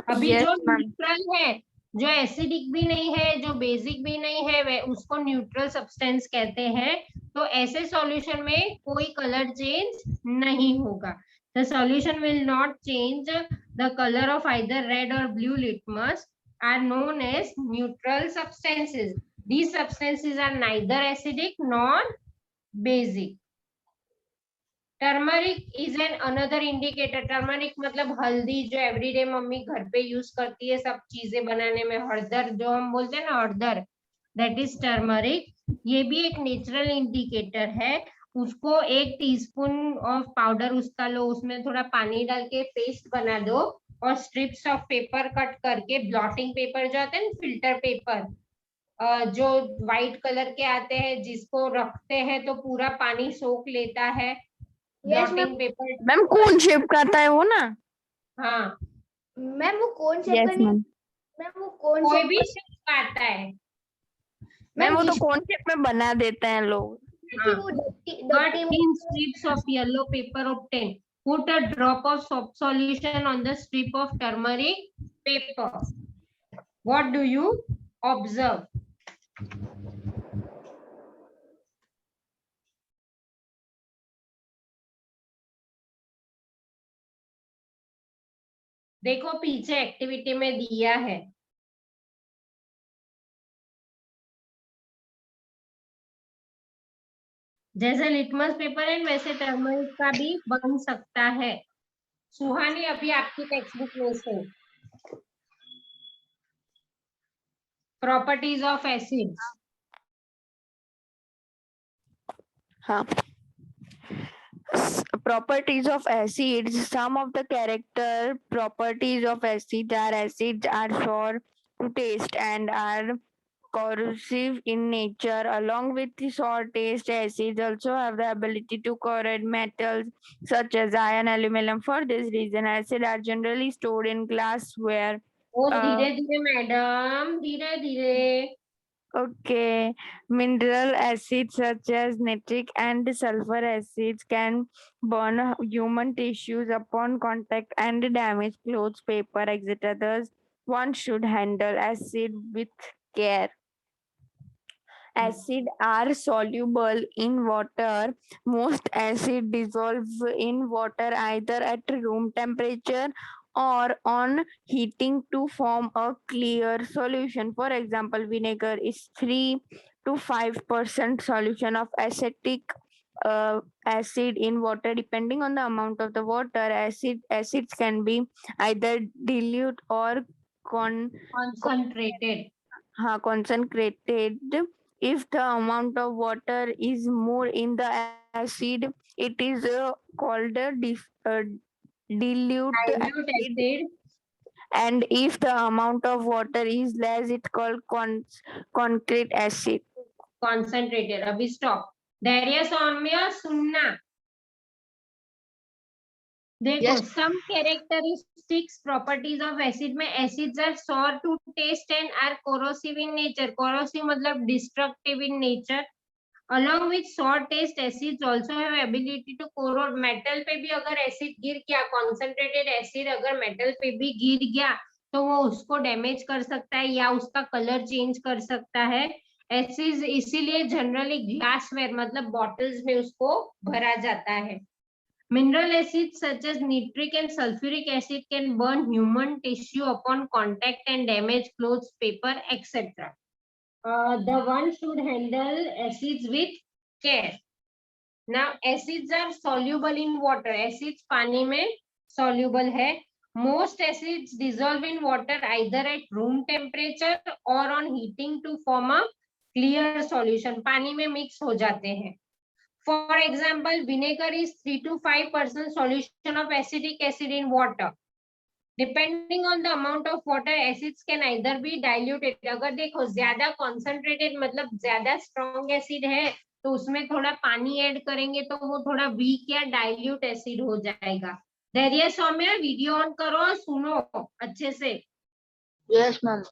अभी Yes, जो ma'am. न्यूट्रल है, जो एसिडिक भी नहीं है, जो बेसिक भी नहीं है, वे उसको न्यूट्रल सब्सटेंस कहते हैं। तो ऐसे सॉल्यूशन में कोई कलर चेंज नहीं होगा। The solution will not change the colour of either red और blue litmus are known as neutral substances. These substances are neither acidic nor basic. Turmeric is an another indicator. Turmeric मतलब हल्दी, जो एवरीडे मम्मी घर पे यूज करती है सब चीजें बनाने में। हळदर जो हम बोलते हैं ना, हळदर, दैट इज टर्मरिक। ये भी एक नेचुरल इंडिकेटर है। उसको 1 टीस्पून ऑफ पाउडर उसका लो, उसमें थोड़ा पानी डाल के पेस्ट बना दो और स्ट्रिप्स ऑफ पेपर कट करके, ब्लॉटिंग पेपर जो आते हैं ना, फिल्टर पेपर जो व्हाइट कलर के आते हैं, जिसको रखते हैं तो पूरा पानी सोख लेता है, ब्लॉटिंग पेपर। मैम कौन शेप का आता है वो ना? हाँ, मैम वो कौन शेप यस करनी? मैम। मैम वो कौन कोई शेप भी शेप आता है। मैम वो तो जिस- कौन शेप में बना देते हैं लोग। हाँ, वो cut thin strips of yellow paper obtained. Put a drop of soap solution on the strip of turmeric paper. What do you observe? देखो पीछे एक्टिविटी में दिया है। जैसे लिटमस पेपर है वैसे टर्मरिक का भी बन सकता है। सुहानी, अभी आपकी टेक्स्ट बुक में से प्रॉपर्टीज ऑफ एसिड्स। हाँ, properties of acids. Some of the character properties of acids are sour to taste and are corrosive in nature. Along with the sour taste, acids also have the ability to corrode metals such as iron, aluminum. For this reason, acids are generally stored in glassware. ओ धीरे धीरे मैडम, धीरे धीरे। Okay, mineral acids such as nitric and sulfur acids can burn human tissues upon contact and damage clothes, paper, etc. Thus, one should handle acid with care. Acid are soluble in water. Most acid dissolve in water either at room temperature or on heating to form a clear solution. For example, vinegar is 3 to 5% solution of acetic acid in water. Depending on the amount of the water, acids can be either dilute or Concentrated. concentrated. If the amount of water is more in the acid, it is called a dilute Dilute acid, acid. and if the amount of water is less, it's called concrete acid. Concentrated. अभी stop. धैर्य सौम्य सुनना। देखो, some characteristics properties of acid में acids are sour to taste and are corrosive in nature. Corrosive मतलब destructive in nature. Along with sour taste, acids also have ability to corrode. metal पे भी अगर acid गिर गया, concentrated acid अगर metal पे भी गिर गया तो वो उसको डैमेज कर सकता है या उसका कलर चेंज कर सकता है। एसिड इसीलिए जनरली ग्लासवेयर मतलब बॉटल्स में उसको भरा जाता है। Mineral acids such as nitric and sulfuric acid can burn human tissue upon contact and damage clothes, paper, etc. The one should handle acids with care. Now, acids are soluble in water. Acids पानी में soluble है. Most acids dissolve in water either at room temperature or on heating to form a clear solution. पानी में mix हो जाते हैं. For example, vinegar is 3 to 5% solution of acetic acid in water. Depending on the amount of water, acids can either be diluted. अगर देखो ज्यादा concentrated मतलब ज्यादा strong acid है तो उसमें थोड़ा पानी ऐड करेंगे तो वो थोड़ा weak या dilute acid हो जाएगा। धैर्य सौम्य, वीडियो ऑन करो, सुनो अच्छे से। Yes, ma'am.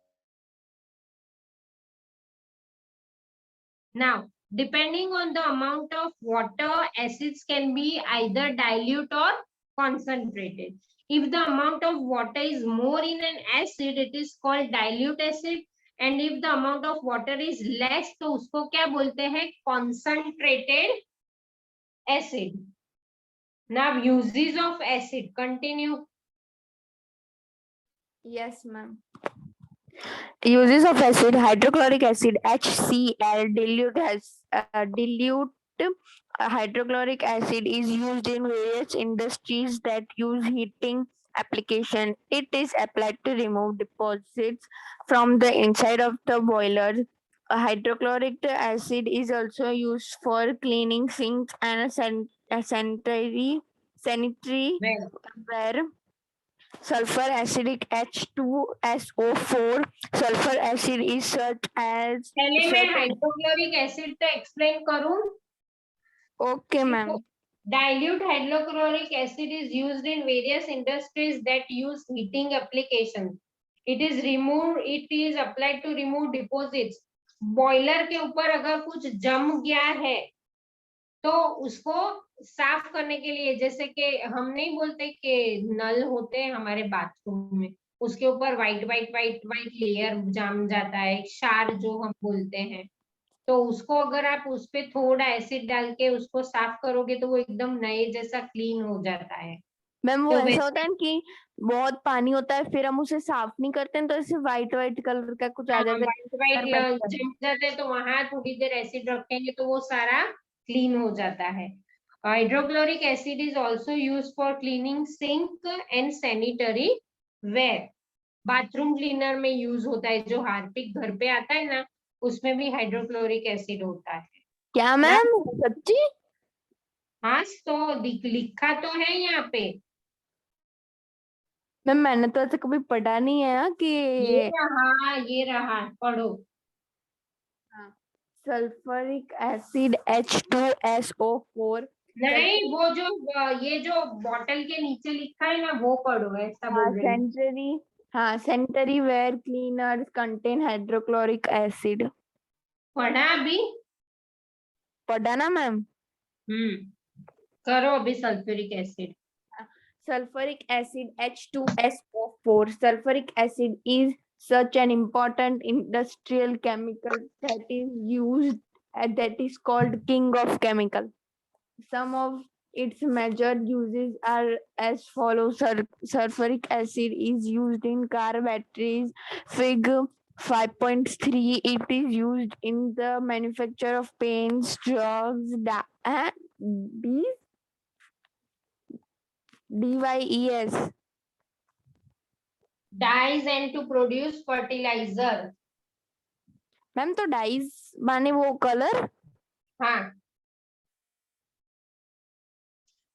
Now, depending on the amount of water, acids can be either dilute or concentrated. If the amount of water is more in an acid, it is called dilute acid. And if the amount of water is less, तो उसको क्या बोलते हैं? Concentrated acid. Now, uses of acid. Continue. Yes, ma'am. Uses of acid: hydrochloric acid HCl, dilute hydrochloric acid is used in various industries that use heating application. It is applied to remove deposits from the inside of the boiler. hydrochloric acid is also used for cleaning sinks and sanitary Well, where sulfur acidic H2SO4 sulfur acid is such as पहले मैं हाइड्रोक्लोरिक एसिड तो एक्सप्लेन करूं. okay ma'am. Dilute hydrochloric acid is used in various industries that use heating applications. It is applied to remove deposits. Boiler के ऊपर अगर कुछ जम गया है तो उसको साफ करने के लिए, जैसे कि हम नहीं बोलते कि नल होते हैं हमारे बाथरूम में, उसके ऊपर वाइट लेयर जम जाता है, क्षार जो हम बोलते हैं, तो उसको अगर आप उस पे थोड़ा एसिड डाल के उसको साफ करोगे तो वो एकदम नए जैसा क्लीन हो जाता है. मैम वो तो ऐसा होता है ना कि बहुत पानी होता है फिर हम उसे साफ नहीं करते हैं तो ऐसे वाइट कलर का कुछ आ जाता है वाइट जम जाते हैं, तो वहां थोड़ी देर एसिड रखेंगे तो वो सारा क्लीन हो जाता है. Hydrochloric acid is also use for cleaning sink and sanitary ware. Bathroom cleaner में यूज होता है, जो हार्पिक घर पे आता है ना, उसमें भी हाइड्रोक्लोरिक एसिड होता है. क्या मैम सच्ची? हाँ, तो लिखा तो है यहाँ पे. मैम मैंने तो ऐसे कभी पढ़ा नहीं है कि ये रहा पढ़ो. सल्फ्यूरिक एसिड H2SO4 नहीं, वो जो ये जो बॉटल के नीचे लिखा है ना, वो पढ़ो, ऐसा बोल रही हूँ. Sanitary ware cleaners contain hydrochloric acid. पढ़ा अभी? पढ़ा ना मैम. करो अभी sulphuric acid. Sulfuric acid H2SO4. Sulfuric acid is such an important industrial chemical that is called king of chemical. Some of its major uses are as follows. Sulfuric acid is used in car batteries. Fig 5.3. It is used in the manufacture of paints, drugs, DYES. Dyes and to produce fertilizer. Ma'am तो डाइज माने वो कलर. हाँ.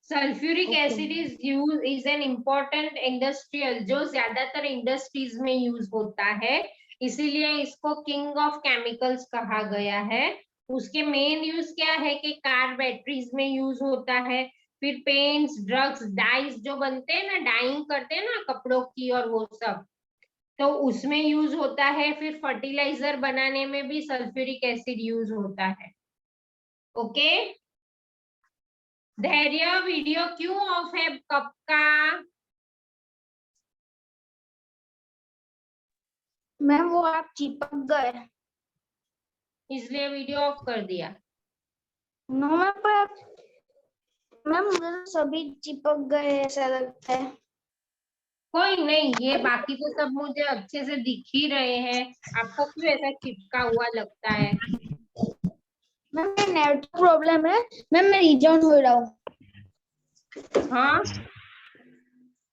Sulphuric acid is an important industrial, जो ज्यादातर इंडस्ट्रीज में यूज होता है, इसीलिए इसको किंग ऑफ केमिकल्स कहा गया है. उसके मेन यूज क्या है कि कार बैटरीज में यूज होता है, फिर पेंट्स, ड्रग्स, डाइज जो बनते हैं ना, डाइंग करते हैं ना कपड़ों की और वो सब, तो उसमें यूज होता है. फिर फर्टिलाइजर बनाने में भी सल्फ्यूरिक एसिड यूज होता है. ओके. धैर्य, वीडियो क्यों ऑफ है कब का? मैम वो आप चिपक गए, इसलिए वीडियो ऑफ कर दिया. नो मैम, पर मैम मुझे तो सभी चिपक गए ऐसा लगता है. कोई नहीं, ये बाकी तो सब मुझे अच्छे से दिख ही रहे हैं, आपको क्यों ऐसा चिपका हुआ लगता है? मैम मेरा नेट प्रॉब्लम है, मैम मैं रीजन हो रहा हूँ. हाँ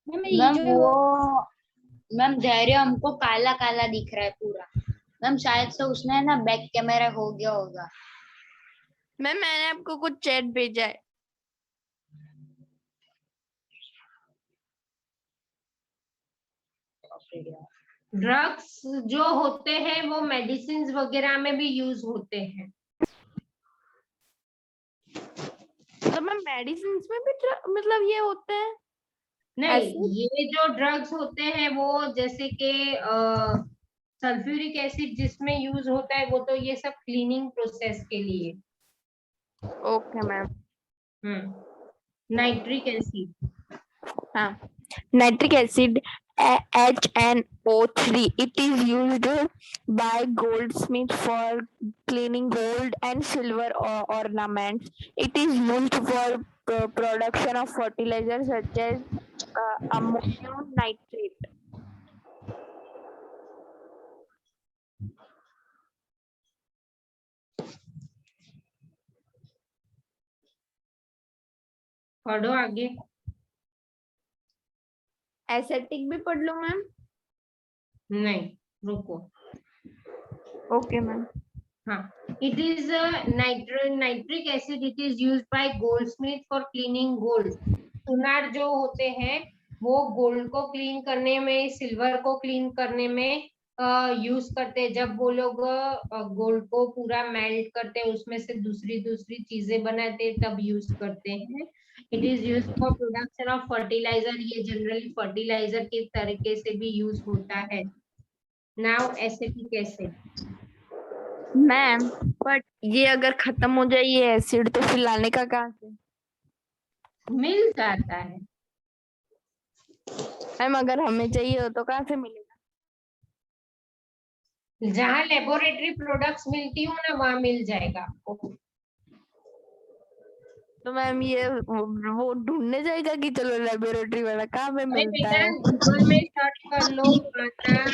मैम वो मैम धैर्य हमको काला काला दिख रहा है पूरा. मैम शायद से उसने ना बैक कैमरा हो गया होगा. मैम मैंने आपको कुछ चैट भेजा है. ड्रग्स जो होते हैं वो मेडिसिन वगैरह में भी यूज होते हैं. तो मैम मेडिसिन में भी मतलब ये होते हैं? नहीं, ये जो ड्रग्स होते हैं वो जैसे कि सल्फ्यूरिक एसिड जिसमें यूज होता है वो तो ये सब क्लीनिंग प्रोसेस के लिए. Okay ma'am. Nitric acid. हाँ, nitric acid HNO3. It is used by goldsmith for cleaning gold and silver ornaments. It is used for production of fertilizers such as ammonium nitrate. पढ़ो आगे. एसेटिक भी पढ़ लो मैम. नहीं, रुको. Okay ma'am. हाँ, it is nitric acid. It is used by goldsmith for cleaning gold. सुनार जो होते हैं वो गोल्ड को क्लीन करने में, सिल्वर को क्लीन करने में यूज करते हैं। जब वो लोग गोल्ड को पूरा मेल्ट करते हैं, उसमें से दूसरी दूसरी चीजें बनाते हैं, तब यूज करते हैं। It is use for production of fertiliser. ये जनरली फर्टिलाइजर के तरीके से भी यूज होता है। Now acetic acid. Ma'am but ये अगर खत्म हो जाए ये एसिड तो फिर लाने का कहाँ से? मिल जाता है। मैम अगर हमें चाहिए हो तो कहाँ से मिलेगा? जहाँ लेबोरेटरी प्रोडक्ट्स मिलती हो ना, वहां मिल जाएगा आपको। तो मैम ये वो ढूंढने जाएगा कि चलो लेबोरेटरी वाला कहाँ पे अरे मिलता बेटा, है? गूगल में सर्च कर लो माता।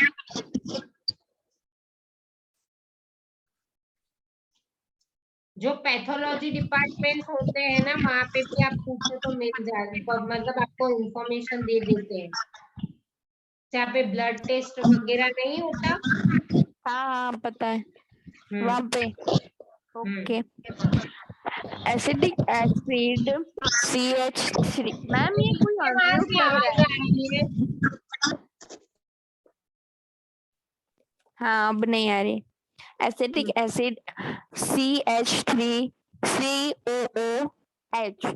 जो पैथोलॉजी डिपार्टमेंट होते हैं ना, वहां पे भी आप पूछो तो मिल जाएगा, मतलब आपको इंफॉर्मेशन दे देते हैं। जहाँ पे ब्लड टेस्ट वगैरह नहीं होता। हाँ हाँ पता है वहाँ पे। Okay. Acidic acid CH3। Ma'am ये कोई वहां अनम्यूट से लग आवाज रहा आ है। रही है। हाँ अब नहीं आ रही। Acetic acid CH3 COOH।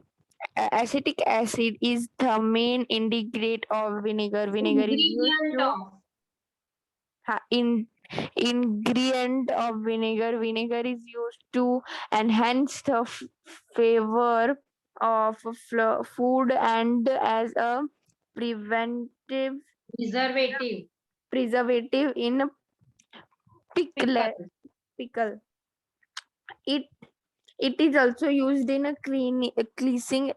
Acetic acid is the main ingredient of vinegar. Vinegar is used ingredient to of ingredient of vinegar. Vinegar is used to enhance the flavor of food and as a preventive preservative in pickle. Pickle. It is also used in a cleansing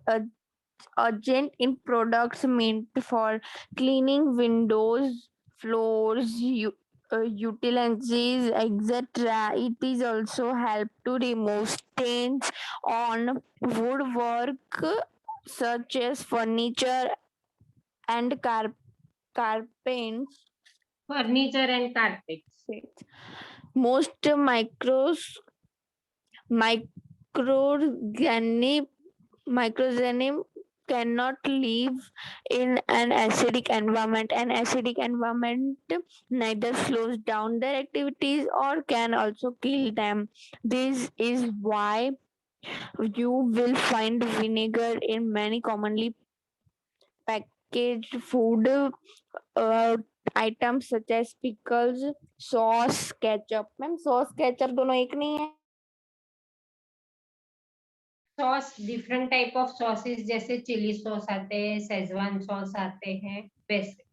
agent in products meant for cleaning windows, floors, utilities, etc. It is also help to remove stains on woodwork such as furniture and carpets. Furniture and carpet. Most microorganism cannot live in an acidic environment. An acidic environment neither slows down their activities or can also kill them. This is why you will find vinegar in many commonly packaged food items such as pickles, sauce, ketchup. Ma'am sauce, ketchup दोनों एक नहीं है? Sauce different type of sauces, जैसे चिली सॉस आते हैं, शेजवान सॉस आते हैं, वैसे।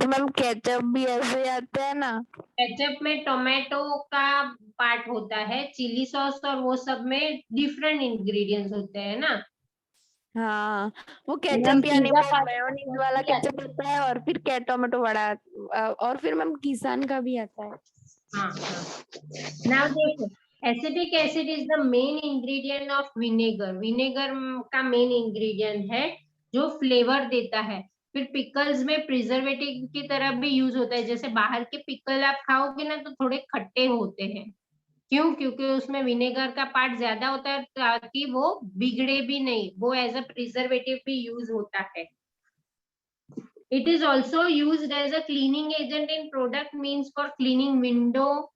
तो मैम केचप भी ऐसे आता है ना? केचप में टोमेटो का पार्ट होता है, चिली सॉस और वो सब में डिफरेंट इंग्रेडिएंट्स होते हैं ना। हाँ वो मैम केचप यानी पिज्जा वो पास्ता मेयोनीज वाला केचप आता है और फिर टोमेटो वाला और फिर मैम किसान का भी आता है। हाँ। नाउ देखो, acetic acid is the main ingredient of vinegar. Vinegar का मेन इंग्रेडिएंट है जो फ्लेवर देता है। फिर पिकल्स में प्रिजर्वेटिव की तरह भी यूज होता है। जैसे बाहर के पिकल आप खाओगे ना तो थोड़े खट्टे होते हैं। क्यों? क्योंकि उसमें विनेगर का पार्ट ज्यादा होता है, ताकि वो बिगड़े भी नहीं। वो एज अ प्रिजर्वेटिव भी यूज होता है। It is also used as a cleaning agent in product means for cleaning window,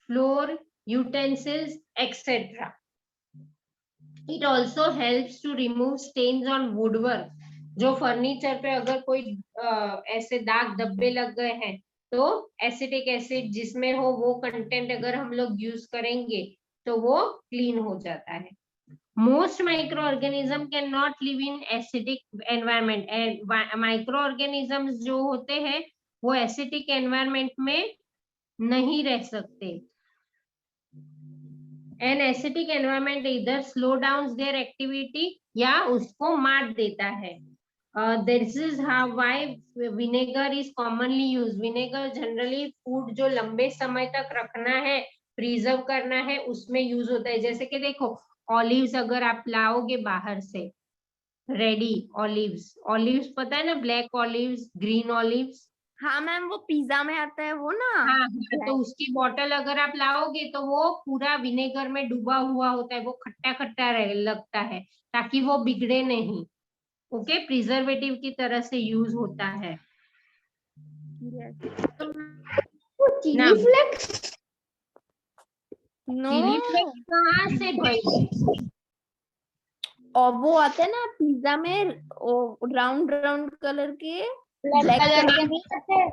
floor, utensils, etc. It also helps to remove stains on woodwork. जो फर्नीचर पे अगर कोई ऐसे दाग धब्बे लग गए हैं तो एसिटिक एसिड जिसमें हो वो कंटेंट अगर हम लोग यूज करेंगे तो वो क्लीन हो जाता है। Most microorganisms cannot live in acidic environment. Microorganisms जो होते हैं वो acidic environment में नहीं रह सकते। An acidic environment either slow down their activity या उसको मार देता है। This is how why vinegar is commonly used. Vinegar generally food जो लंबे समय तक रखना है, प्रिजर्व करना है, उसमें यूज होता है। जैसे कि देखो, ऑलिव्स अगर आप लाओगे बाहर से, रेडी ऑलिव्स, ऑलिव्स पता है ना, ब्लैक ऑलिव्स, ग्रीन ऑलिव्स। हाँ मैम, वो पिज्जा में आता है वो ना। हाँ, तो उसकी बॉटल अगर आप लाओगे तो वो पूरा विनेगर में डूबा हुआ होता है, वो खट्टा खट्टा लगता है, ताकि वो बिगड़े नहीं। ओके, प्रिजर्वेटिव की तरह से यूज होता है वो चिली ना। फ्लेक्स। नो, चिली फ्लेक्स कहाँ से भाई? और वो आते हैं ना पिज्जा में, राउंड राउंड कलर के, ब्लैक ब्लैक कलर कलर के नहीं आते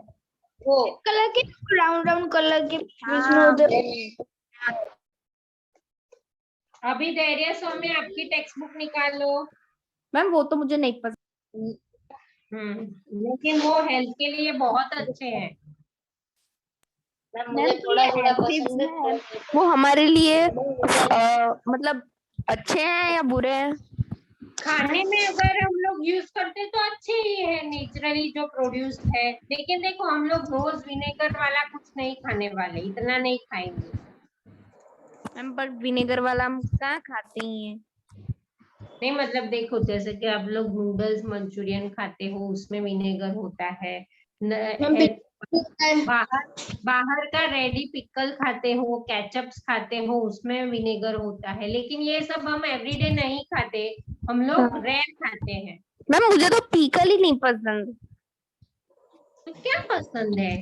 वो। कलर के, राउंड राउंड कलर के बीच में हाँ, उधर। अभी धैर्य सौम्य आपकी टेक्स्ट बुक निकालो। मैम वो तो मुझे नहीं पसंद। लेकिन वो हेल्थ के लिए बहुत अच्छे हैं। मुझे थोड़ा थोड़ा acids पसंद हैं, है। वो हमारे लिए मतलब अच्छे हैं या बुरे हैं? खाने में अगर हम लोग यूज करते तो अच्छे ही है, नेचुरली जो प्रोड्यूस्ड है। लेकिन देखो, हम लोग रोज विनेगर वाला कुछ नहीं खाने वाले, इतना नहीं खाएंगे। मैम पर विनेगर वाला हम कहाँ खाते ही हैं। नहीं मतलब देखो, जैसे कि आप लोग नूडल्स मंचूरियन खाते हो, उसमें विनेगर होता है। बाहर बाहर का रेडी पिकल खाते हो, केचप्स खाते हो, उसमें विनेगर होता है। लेकिन ये सब हम एवरीडे नहीं खाते, हम लोग रेयर खाते हैं। मैम मुझे तो पीकल ही नहीं पसंद। तो क्या पसंद है?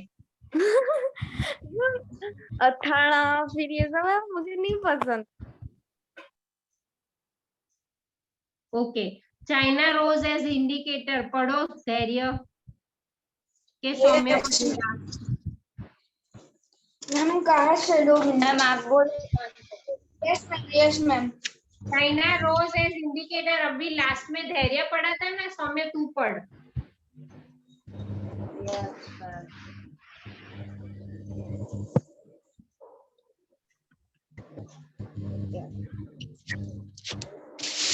अथाना फिर ये सब है, मुझे नहीं पसंद। Okay, China rose as indicator पढ़ो धैर्य के सौम्य को सुना। हम कहाँ से लोग? मैम आप बोल। Yes ma'am, yes ma'am. China rose as indicator अभी लास्ट में धैर्य पढ़ा था ना, सौम्य तू पढ़।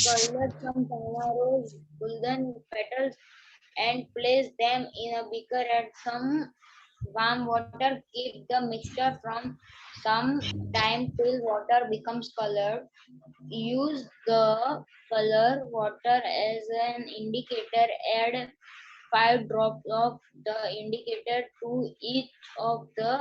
Collect some China rose golden petals and place them in a beaker at some warm water. Keep the mixture from some time till water becomes colored. Use the color water as an indicator. Add 5 drops of the indicator to each of the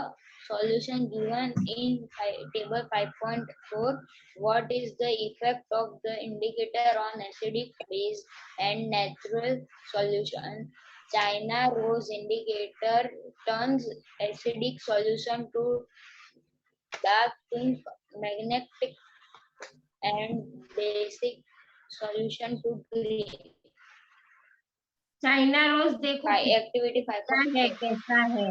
solution given in table 5.4. What is the effect of the indicator on acidic, base and natural solution? China rose indicator turns acidic solution to dark pink, magnetic and basic solution to green. China rose देखो Activity कैसा है, 5.4. कैसा है।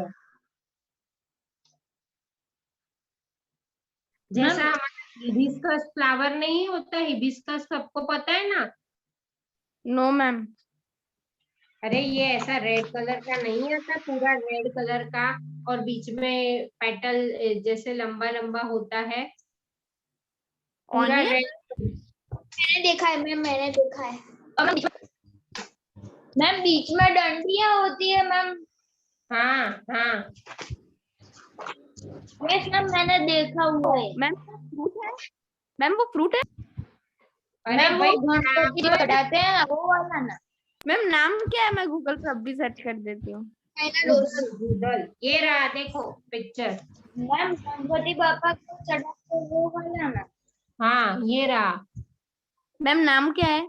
जैसा हमारा हिबिस्कस फ्लावर नहीं होता, हिबिस्कस सबको पता है ना। No ma'am. अरे ये ऐसा रेड कलर का नहीं आता, पूरा रेड कलर का, और बीच में पेटल जैसे लंबा लंबा होता है, पूरा ऑनियन। रेड। मैंने देखा है मैम, मैंने देखा है। मैम बीच में डंडियां होती है मैम। हाँ हाँ, यस मैम, मैंने देखा हुआ है। मैम फ्रूट है, मैम वो फ्रूट है। अरे मैम भाई वो गणपति जो चढ़ाते हैं ना, वो वाला ना। मैम नाम क्या है, मैं गूगल पर अभी सर्च कर देती हूँ। गूगल ये रहा, देखो पिक्चर। मैम गणपति बापा को चढ़ाते हैं, वो वाला ना। हाँ ये रहा। मैम नाम क्या है?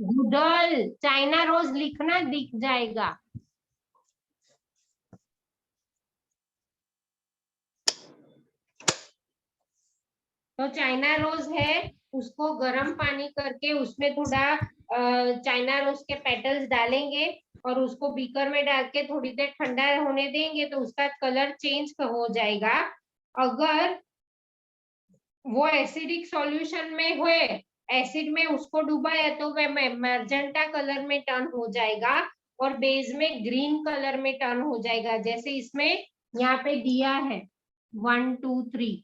गूगल चाइना रोज लिखना, दिख जाएगा। तो चाइना रोज है, उसको गर्म पानी करके उसमें थोड़ा चाइना रोज के पेटल्स डालेंगे और उसको बीकर में डाल के थोड़ी देर ठंडा होने देंगे, तो उसका कलर चेंज हो जाएगा। अगर वो एसिडिक सॉल्यूशन में हुए, एसिड में उसको डुबाया, तो वह मैजेंटा कलर में टर्न हो जाएगा और बेस में ग्रीन कलर में टर्न हो जाएगा, जैसे इसमें यहाँ पे दिया है 1 2 3।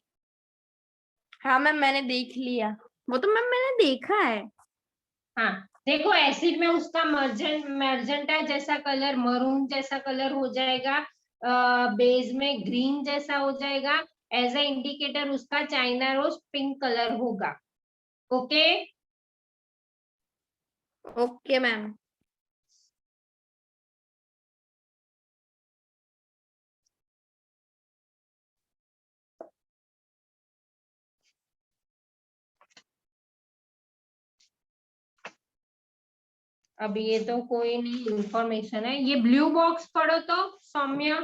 हाँ मैम मैंने देख लिया, वो तो मैम मैंने देखा है। हाँ देखो, एसिड में उसका मर्जेंटा जैसा कलर, मरून जैसा कलर हो जाएगा, बेस में ग्रीन जैसा हो जाएगा। एज ए इंडिकेटर उसका चाइना रोज पिंक कलर होगा। Okay okay ma'am. अभी ये तो कोई नहीं इंफॉर्मेशन है। ये ब्लू बॉक्स पढ़ो तो सौम्या,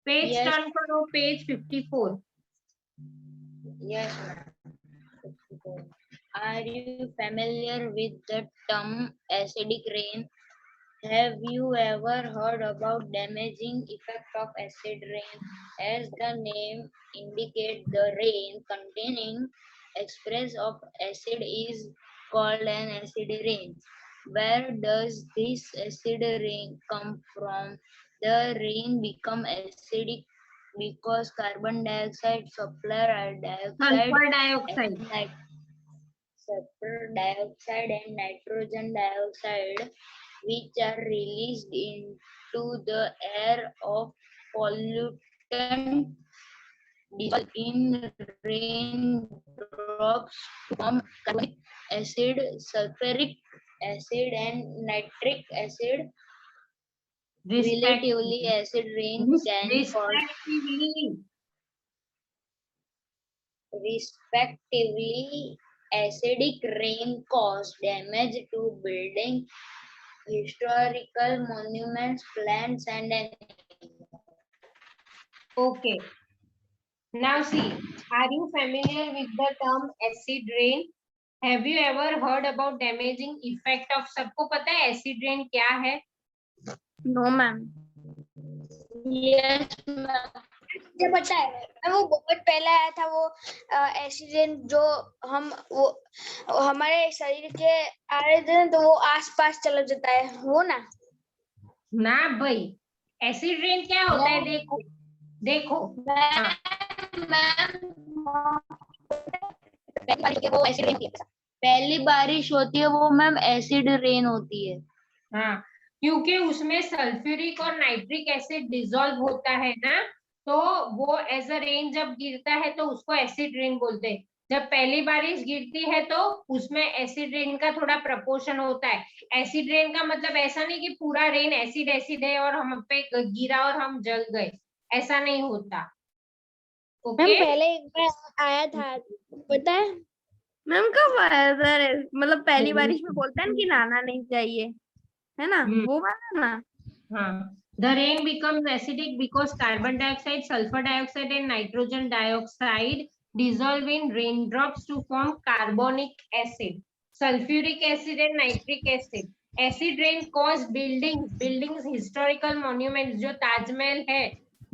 पेज Yes. टर्न करो, page 54। Yes, ma'am. Are you familiar with the term acidic rain? Have you ever heard about damaging effect of acid rain? As the name indicates, the rain containing express of acid is called an acid rain. Where does this acid rain come from? The rain become acidic because carbon dioxide, sulfur dioxide dioxide and nitrogen dioxide, which are released into the air of pollutant dissolved in raindrops to form carbonic acid, sulfuric acid, and nitric acid. Relatively, acid rain can cause respectively acidic rain cause damage to building, historical monuments, plants, and animals. Okay. Now see, are you familiar with the term acid rain? Have you ever heard about damaging effect of? सबको पता है acid rain क्या है? No, ma'am. Yes, ma'am. मुझे पता है, वो बहुत पहले आया था वो एक्सीडेंट, जो वो हमारे शरीर के आ रहे थे तो वो आसपास चला जाता है, वो ना भाई, एसिड रेन क्या होता है? देखो देखो, पहली बारिश होती है वो मैम एसिड रेन होती है। हाँ, क्योंकि उसमें सल्फ्यूरिक और नाइट्रिक एसिड डिसॉल्व होता है ना, तो वो एज अ रेन जब गिरता है तो उसको एसिड रेन बोलते हैं। जब पहली बारिश गिरती है तो उसमें एसिड रेन का थोड़ा प्रपोर्शन होता है। एसिड रेन का मतलब ऐसा नहीं कि पूरा रेन एसिड एसिड है और हम पे गिरा और हम जल गए, ऐसा नहीं होता। मैम पहले एक बार आया था, पता है मैम कब आया था? मतलब पहली बारिश में बोलते हैं कि नहाना नहीं चाहिए, है ना, वो वाला ना। हाँ, the rain becomes acidic because carbon dioxide, sulfur dioxide, and nitrogen dioxide dissolve in raindrops to form carbonic acid, sulfuric acid, and nitric acid. Acid rain cause buildings, historical monuments, जो ताजमहल है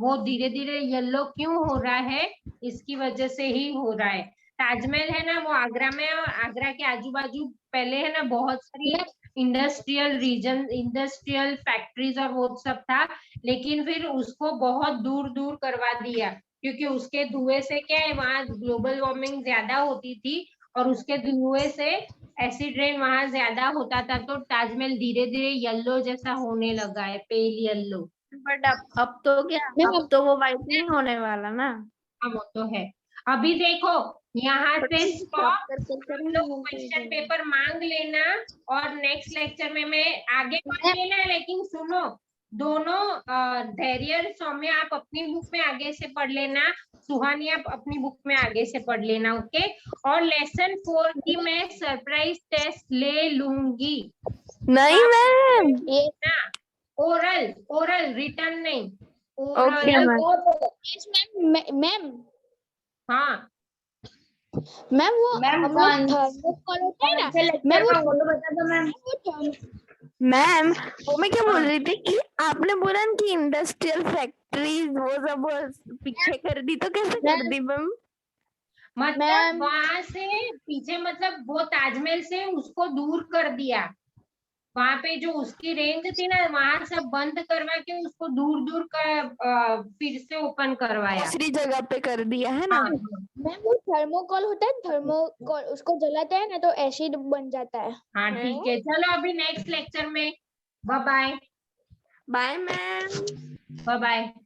वो धीरे धीरे येलो क्यों हो रहा है? इसकी वजह से ही हो रहा है। ताजमहल है ना, वो आगरा में, और आगरा के आजू बाजू पहले है ना बहुत सारी इंडस्ट्रियल रीजन, इंडस्ट्रियल फैक्ट्रीज और वो सब था, लेकिन फिर उसको बहुत दूर दूर करवा दिया, क्योंकि उसके धुएं से क्या है, वहां ग्लोबल वार्मिंग ज्यादा होती थी और उसके धुएं से एसिड रेन वहां ज्यादा होता था, तो ताजमहल धीरे धीरे येलो जैसा होने लगा है, पेल येलो। बट अब तो क्या, अब तो वो वाइट नहीं होने वाला ना। हाँ, वो तो है। अभी देखो यहाँ से स्टॉप, क्वेश्चन पेपर मांग लेना और नेक्स्ट लेक्चर में मैं आगे पढ़ लेना, लेकिन सुनो दोनों, धैर्य सौम्य आप अपनी बुक में आगे से पढ़ लेना, सुहानी आप अपनी बुक में आगे से पढ़ लेना, ओके। और लेसन 4 की मैं सरप्राइज टेस्ट ले लूंगी। नहीं मैम, ये ना, ओरल रिटर्न नहीं, ओके ओरल। मैम मैम हाँ मैम वो मैम हम कौन- लोग थर्मोकोल होता है ना, मैम वो बता दो मैम। मैम वो मैं क्या बोल रही थी कि आपने बोला ना कि इंडस्ट्रियल फैक्ट्रीज वो सब पीछे कर दी, तो कैसे कर दी मैम? मतलब वहां से पीछे, मतलब वो ताजमहल से उसको दूर कर दिया, वहां पे जो उसकी रेंज थी ना वहां सब बंद करवा के उसको दूर दूर का फिर से ओपन करवाया, दूसरी जगह पे कर दिया है ना। हाँ। मैम वो थर्मोकोल होता है, थर्मोकोल उसको जलाते हैं ना तो एसिड बन जाता है। हाँ ठीक है, चलो अभी नेक्स्ट लेक्चर में, bye bye. Bye ma'am. Bye bye.